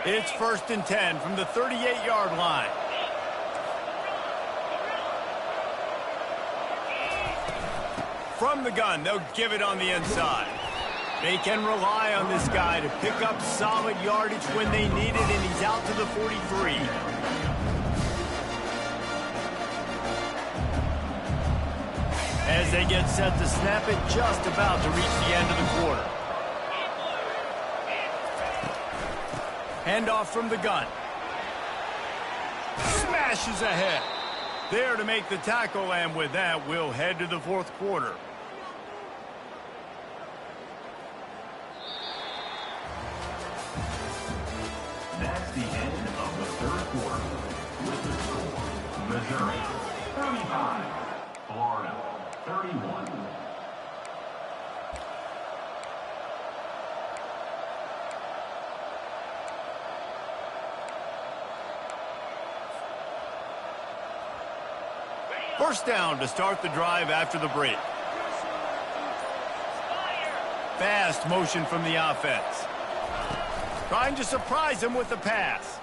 It's 1st and 10 from the 38-yard line. From the gun, they'll give it on the inside. They can rely on this guy to pick up solid yardage when they need it, and he's out to the 43. As they get set to snap it, just about to reach the end of the quarter. Handoff from the gun. Smashes ahead. There to make the tackle, and with that, we'll head to the fourth quarter. That's the end of the third quarter. With the score, Missouri 35, Florida 31. First down to start the drive after the break. Fast motion from the offense. Trying to surprise him with the pass.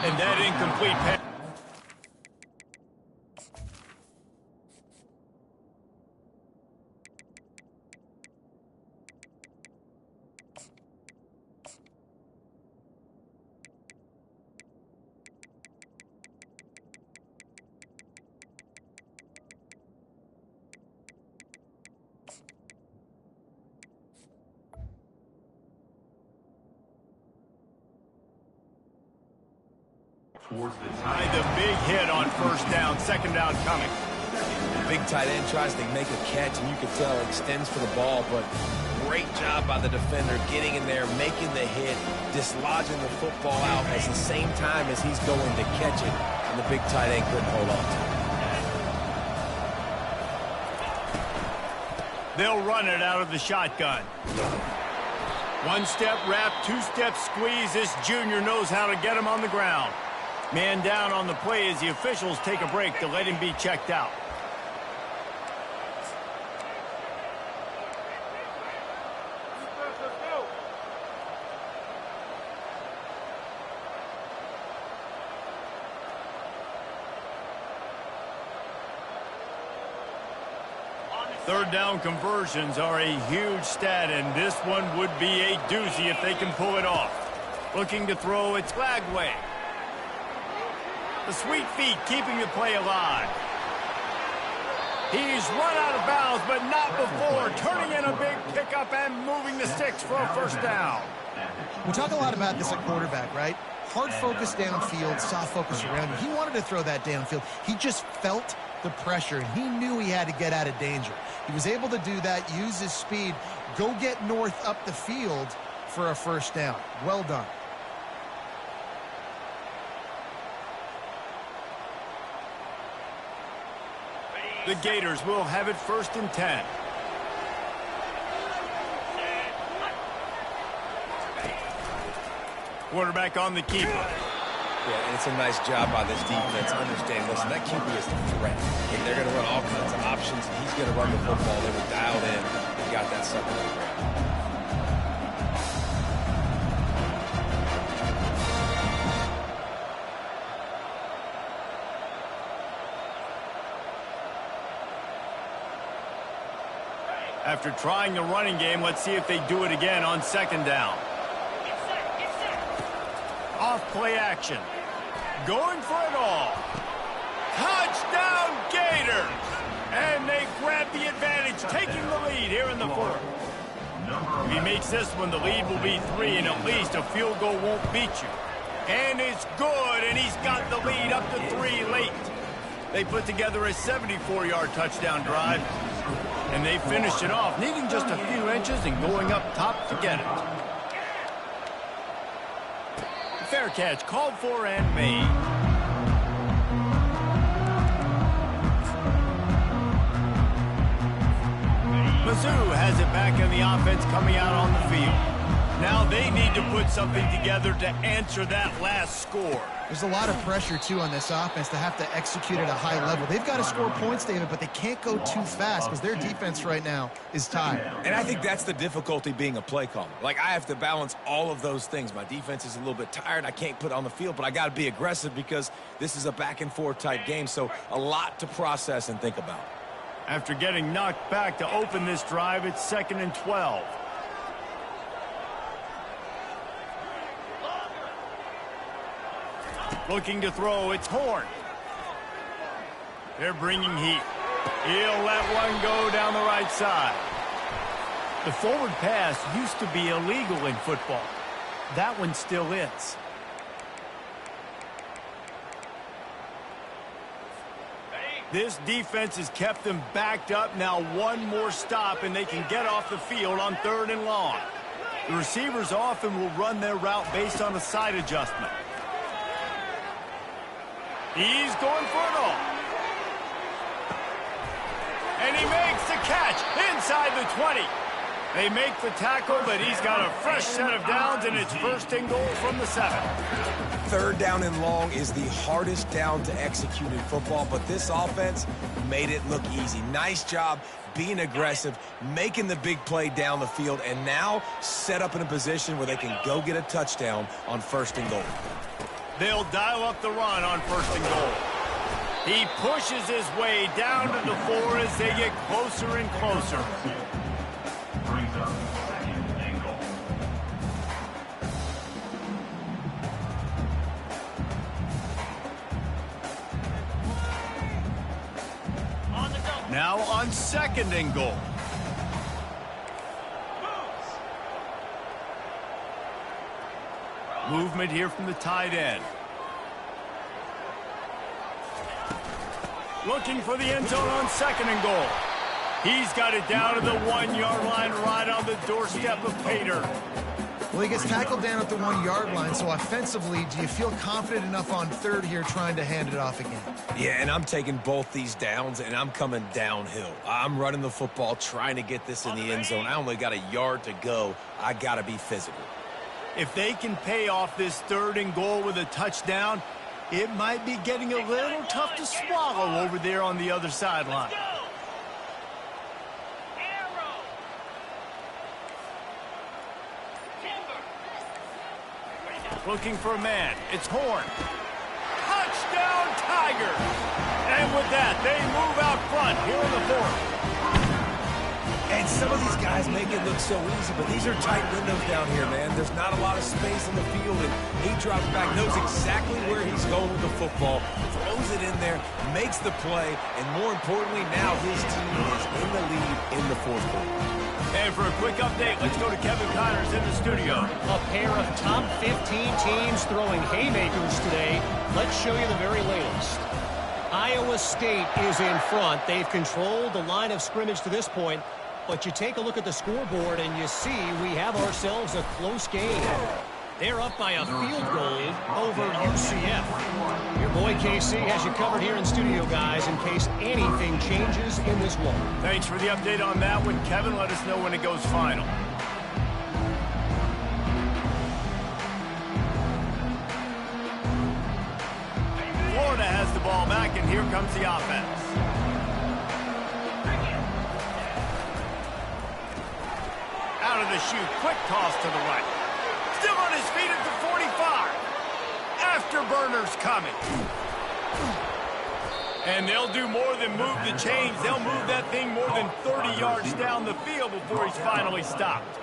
And that incomplete pass. Towards the The big hit on first down, second down coming. Big tight end tries to make a catch, and you can tell extends for the ball, but great job by the defender getting in there, making the hit, dislodging the football out at the same time as he's going to catch it, and the big tight end couldn't hold on to it. They'll run it out of the shotgun. One-step wrap, two-step squeeze. This junior knows how to get him on the ground. Man down on the play as the officials take a break to let him be checked out. Third down conversions are a huge stat, and this one would be a doozy if they can pull it off. Looking to throw, it's Lagway. The sweet feet keeping the play alive. He's run out of bounds, but not before. Turning in a big pickup and moving the sticks for a first down. We talk a lot about this at quarterback, right? Hard focus downfield, soft focus around you. He wanted to throw that downfield. He just felt the pressure, and he knew he had to get out of danger. He was able to do that, use his speed, go get north up the field for a first down. Well done. The Gators will have it 1st and 10. Quarterback on the keeper. Yeah, and it's a nice job by this defense. Understand, listen, that keeper is the threat. And they're going to run all kinds of options, and he's going to run the football. They were dialed in and got that sucker on the ground. After trying the running game, let's see if they do it again on second down. Off play action. Going for it all. Touchdown Gators! And they grab the advantage, taking the lead here in the fourth. If he makes this one, the lead will be 3, and at least a field goal won't beat you. And it's good, and he's got the lead up to 3 late. They put together a 74-yard touchdown drive. And they finished it off, needing just a few inches and going up top to get it. Fair catch called for and made. Mizzou has it back in the offense coming out on the field. Now they need to put something together to answer that last score. There's a lot of pressure, too, on this offense to have to execute at a high level. They've got to score points, David, but they can't go too fast because their defense right now is tired. And I think that's the difficulty being a play caller. Like, I have to balance all of those things. My defense is a little bit tired. I can't put on the field, but I got to be aggressive because this is a back-and-forth type game, so a lot to process and think about. After getting knocked back to open this drive, it's 2nd and 12. Looking to throw, it's Horn. They're bringing heat. He'll let one go down the right side. The forward pass used to be illegal in football. That one still is. This defense has kept them backed up. Now one more stop, and they can get off the field on 3rd and long. The receivers often will run their route based on a side adjustment. He's going for it all. And he makes the catch inside the 20. They make the tackle, but he's got a fresh set of downs, and it's 1st and goal from the 7. 3rd down and long is the hardest down to execute in football, but this offense made it look easy. Nice job being aggressive, making the big play down the field, and now set up in a position where they can go get a touchdown on 1st and goal. They'll dial up the run on 1st and goal. He pushes his way down to the 4 as they get closer and closer. Brings up 2nd and goal. Now on 2nd and goal. Movement here from the tight end. Looking for the end zone on 2nd and goal. He's got it down to the 1-yard line, right on the doorstep of Pater. Well, he gets tackled down at the 1-yard line, so offensively, do you feel confident enough on 3rd here trying to hand it off again? Yeah, and I'm taking both these downs, and I'm coming downhill. I'm running the football, trying to get this in the end zone. I only got a yard to go. I got to be physical. If they can pay off this 3rd and goal with a touchdown, it might be getting a little tough to swallow over there on the other sideline. Looking for a man. It's Horn. Touchdown, Tigers! And with that, they move out front here in the 4th. And some of these guys make it look so easy, but these are tight windows down here, man. There's not a lot of space in the field, and he drops back, knows exactly where he's going with the football, throws it in there, makes the play, and more importantly, now his team is in the lead in the 4th quarter. And for a quick update, let's go to Kevin Connors in the studio. A pair of top 15 teams throwing haymakers today. Let's show you the very latest. Iowa State is in front. They've controlled the line of scrimmage to this point. But you take a look at the scoreboard and you see we have ourselves a close game. They're up by a field goal over UCF. Your boy KC has you covered here in studio, guys, in case anything changes in this one. Thanks for the update on that one, Kevin. Let us know when it goes final. Florida has the ball back, and here comes the offense. Out of the chute, quick toss to the right. Still on his feet at the 45. Afterburners coming. And they'll do more than move the chains. They'll move that thing more than 30 yards down the field before he's finally stopped.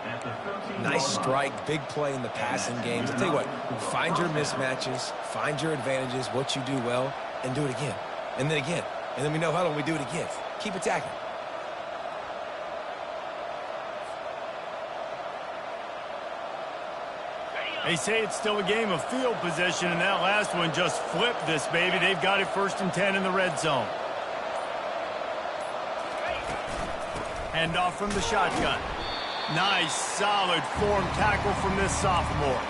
Nice strike, big play in the passing games. I'll tell you what, find your mismatches, find your advantages, what you do well, and do it again. And then again. And then we know how long we do it again. Keep attacking. They say it's still a game of field possession, and that last one just flipped this baby. They've got it 1st and 10 in the red zone. Handoff from the shotgun. Nice, solid form tackle from this sophomore.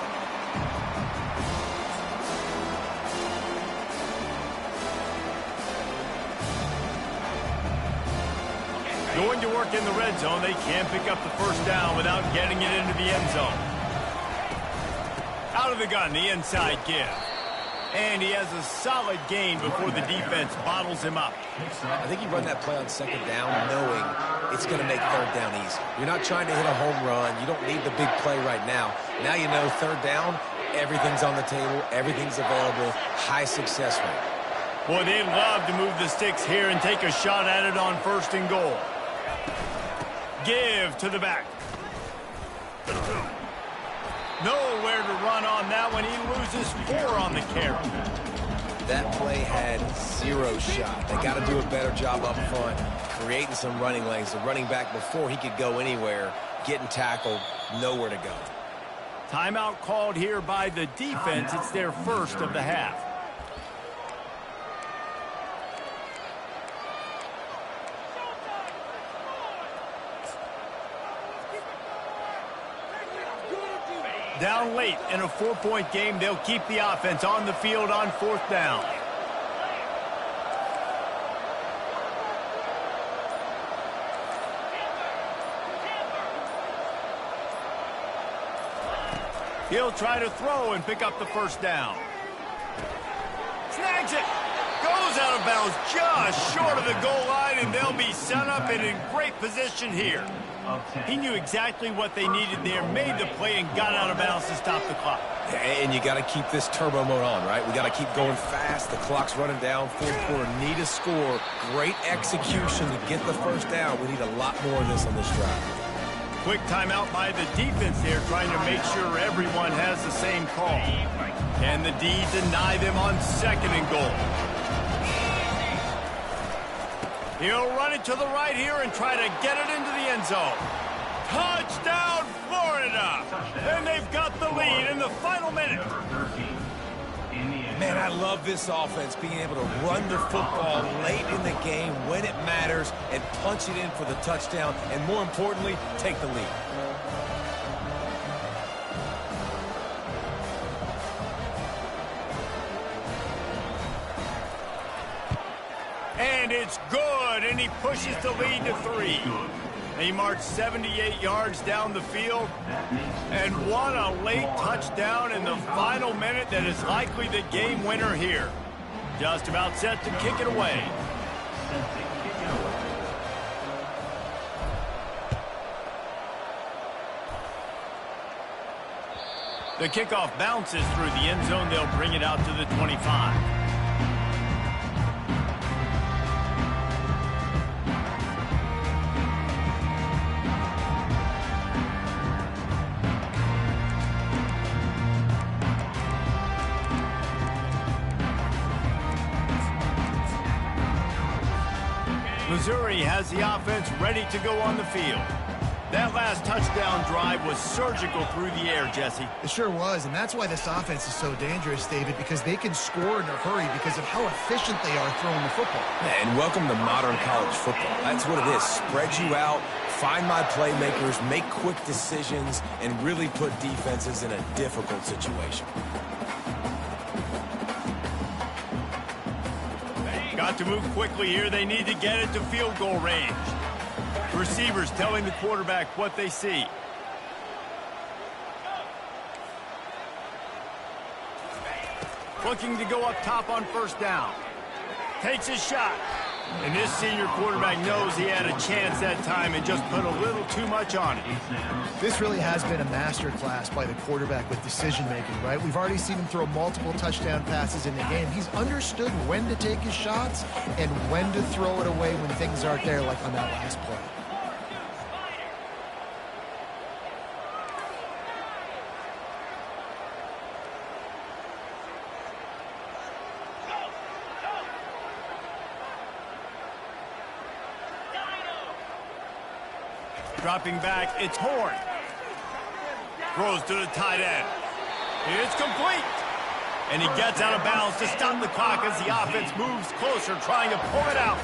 Going to work in the red zone, they can't pick up the 1st down without getting it into the end zone. Out of the gun, the inside give. And he has a solid gain before the defense bottles him up. I think you run that play on 2nd down knowing it's going to make 3rd down easy. You're not trying to hit a home run. You don't need the big play right now. Now you know 3rd down, everything's on the table, everything's available, high success rate. Boy, they'd love to move the sticks here and take a shot at it on 1st and goal. Give to the back. Nowhere to run on that one. He loses 4 on the carry. That play had 0 shot. They got to do a better job up front, creating some running lanes. The running back, before he could go anywhere, getting tackled, nowhere to go. Timeout called here by the defense. It's their first of the half. Down late in a 4-point game, they'll keep the offense on the field on 4th down. He'll try to throw and pick up the 1st down. Snags it. Goes out of bounds just short of the goal line, and they'll be set up and in great position here. He knew exactly what they needed there, made the play, and got out of bounds to stop the clock. And you got to keep this turbo mode on, right? We got to keep going fast. The clock's running down. 4th quarter, need a score. Great execution to get the 1st down. We need a lot more of this on this drive. Quick timeout by the defense there, trying to make sure everyone has the same call. Can the D deny them on 2nd and goal? He'll run it to the right here and try to get it into the end zone. Touchdown, Florida! And they've got the lead in the final minute. Man, I love this offense, being able to run the football late in the game when it matters and punch it in for the touchdown, and more importantly, take the lead. And it's good, and he pushes the lead to 3. He marched 78 yards down the field and won a late touchdown in the final minute that is likely the game winner here. Just about set to kick it away. The kickoff bounces through the end zone. They'll bring it out to the 25. Missouri has the offense ready to go on the field. That last touchdown drive was surgical through the air, Jesse. It sure was, and that's why this offense is so dangerous, David, because they can score in a hurry because of how efficient they are throwing the football. And welcome to modern college football. That's what it is. Spread you out, find my playmakers, make quick decisions, and really put defenses in a difficult situation. Got to move quickly here. They need to get it to field goal range. Receivers telling the quarterback what they see. Looking to go up top on 1st down. Takes his shot. And this senior quarterback knows he had a chance that time and just put a little too much on it. This really has been a master class by the quarterback with decision-making, right? We've already seen him throw multiple touchdown passes in the game. He's understood when to take his shots and when to throw it away when things aren't there, like on that last play. Dropping back, it's Horn. Throws to the tight end. It's complete. And he gets out of bounds to stop the clock as the offense moves closer, trying to pull it out.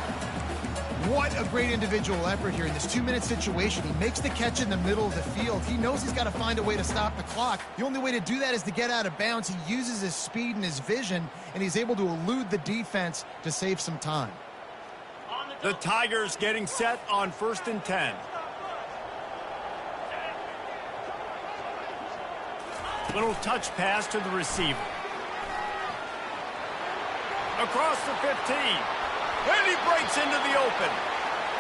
What a great individual effort here in this 2-minute situation. He makes the catch in the middle of the field. He knows he's got to find a way to stop the clock. The only way to do that is to get out of bounds. He uses his speed and his vision, and he's able to elude the defense to save some time. The Tigers getting set on 1st and 10. Little touch pass to the receiver. Across the 15. And he breaks into the open.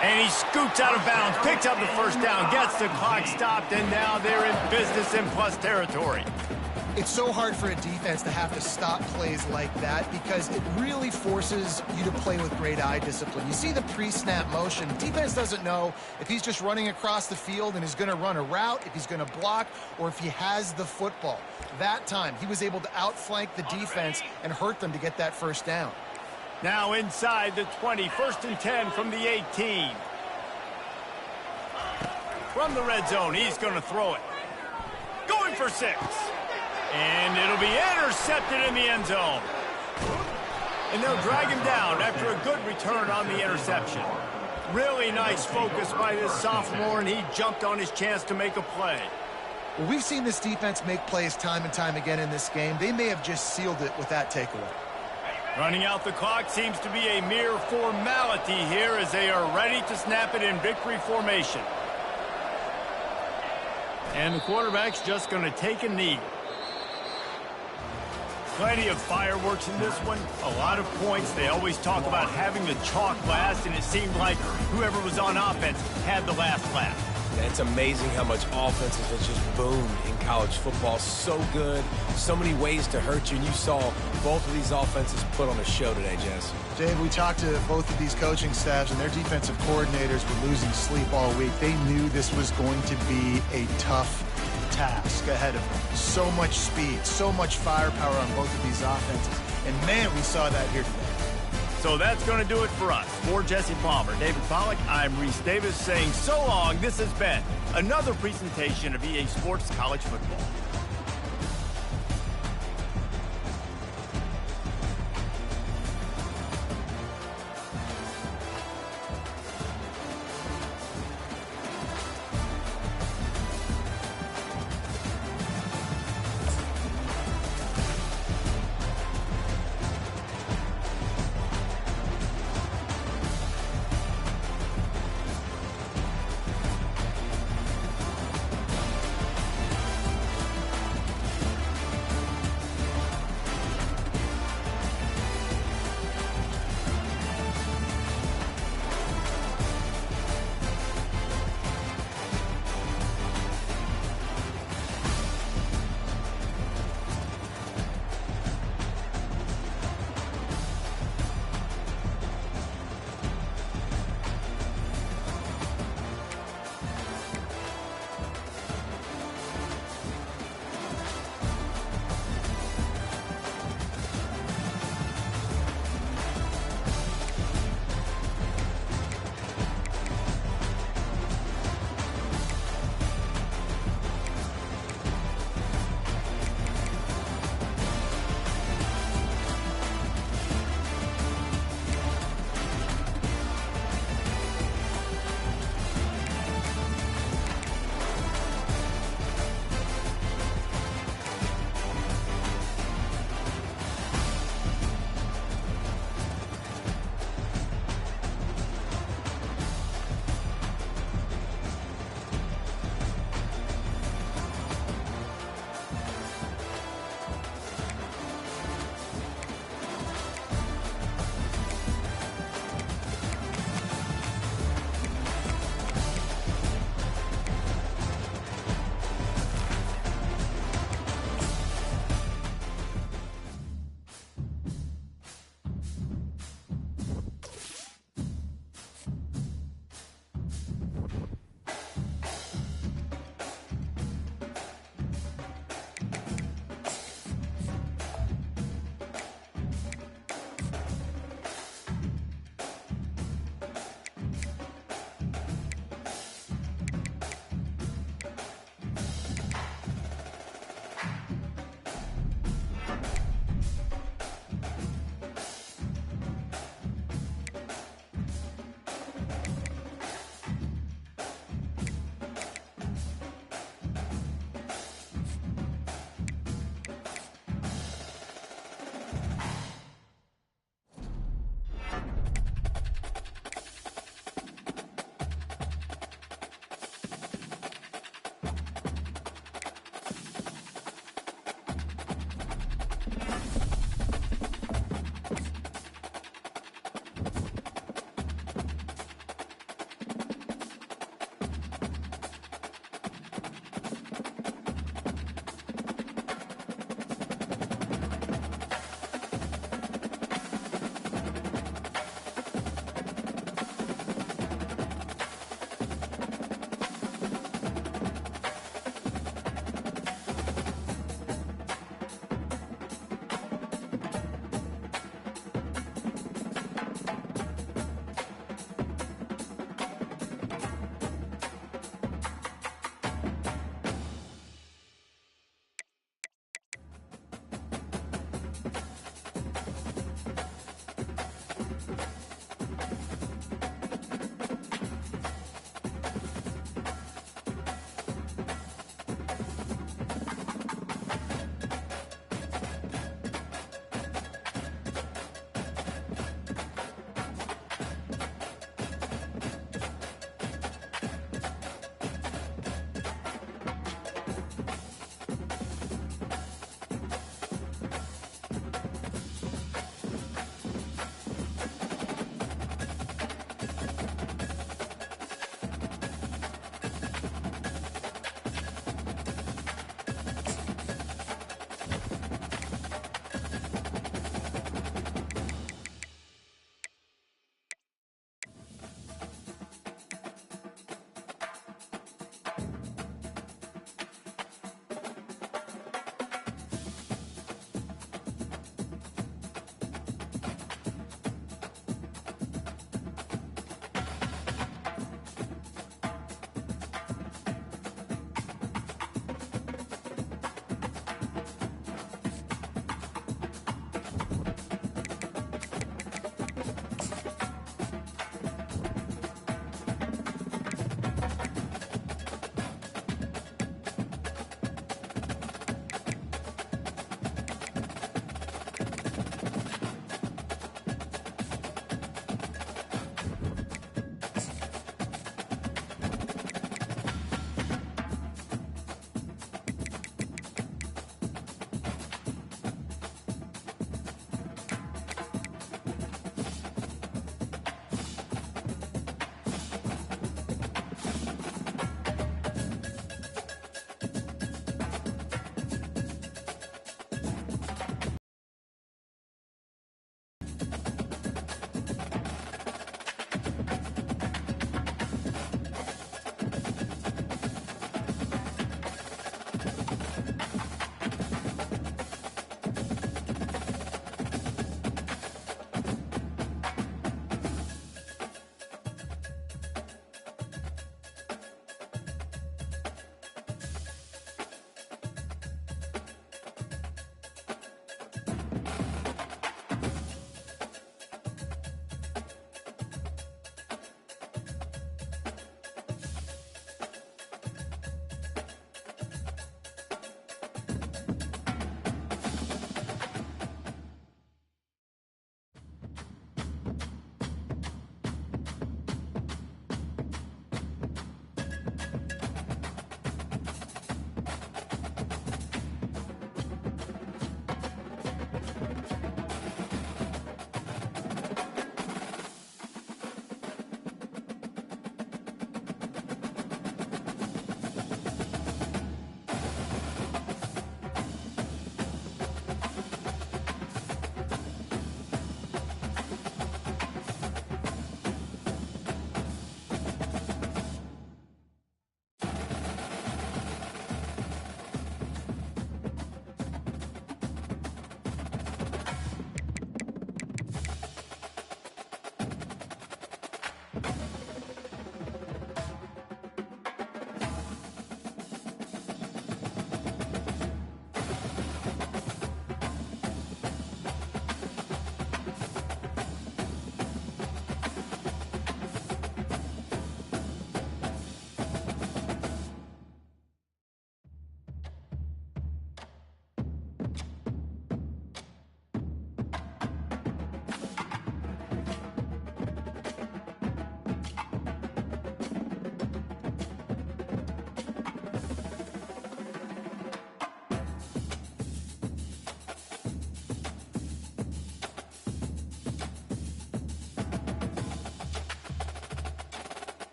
And he scoots out of bounds, picks up the 1st down, gets the clock stopped, and now they're in business in plus territory. It's so hard for a defense to have to stop plays like that because it really forces you to play with great eye discipline. You see the pre-snap motion. Defense doesn't know if he's just running across the field and is going to run a route, if he's going to block, or if he has the football. That time, he was able to outflank the defense and hurt them to get that first down. Now inside the 20, 1st and 10 from the 18. From the red zone, he's going to throw it. Going for 6. And it'll be intercepted in the end zone. And they'll drag him down after a good return on the interception. Really nice focus by this sophomore, and he jumped on his chance to make a play. Well, we've seen this defense make plays time and time again in this game. They may have just sealed it with that takeaway. Running out the clock seems to be a mere formality here as they are ready to snap it in victory formation. And the quarterback's just going to take a knee. Plenty of fireworks in this one. A lot of points. They always talk about having the chalk last, and it seemed like whoever was on offense had the last laugh. Yeah, it's amazing how much offense has just boomed in college football. So good. So many ways to hurt you. And you saw both of these offenses put on a show today, Jess. Dave, we talked to both of these coaching staffs, and their defensive coordinators were losing sleep all week. They knew this was going to be a tough task ahead of them. So much speed, so much firepower on both of these offenses. And, man, we saw that here today. So that's going to do it for us. For Jesse Palmer, David Pollack, I'm Reese Davis saying so long. This has been another presentation of EA Sports College Football.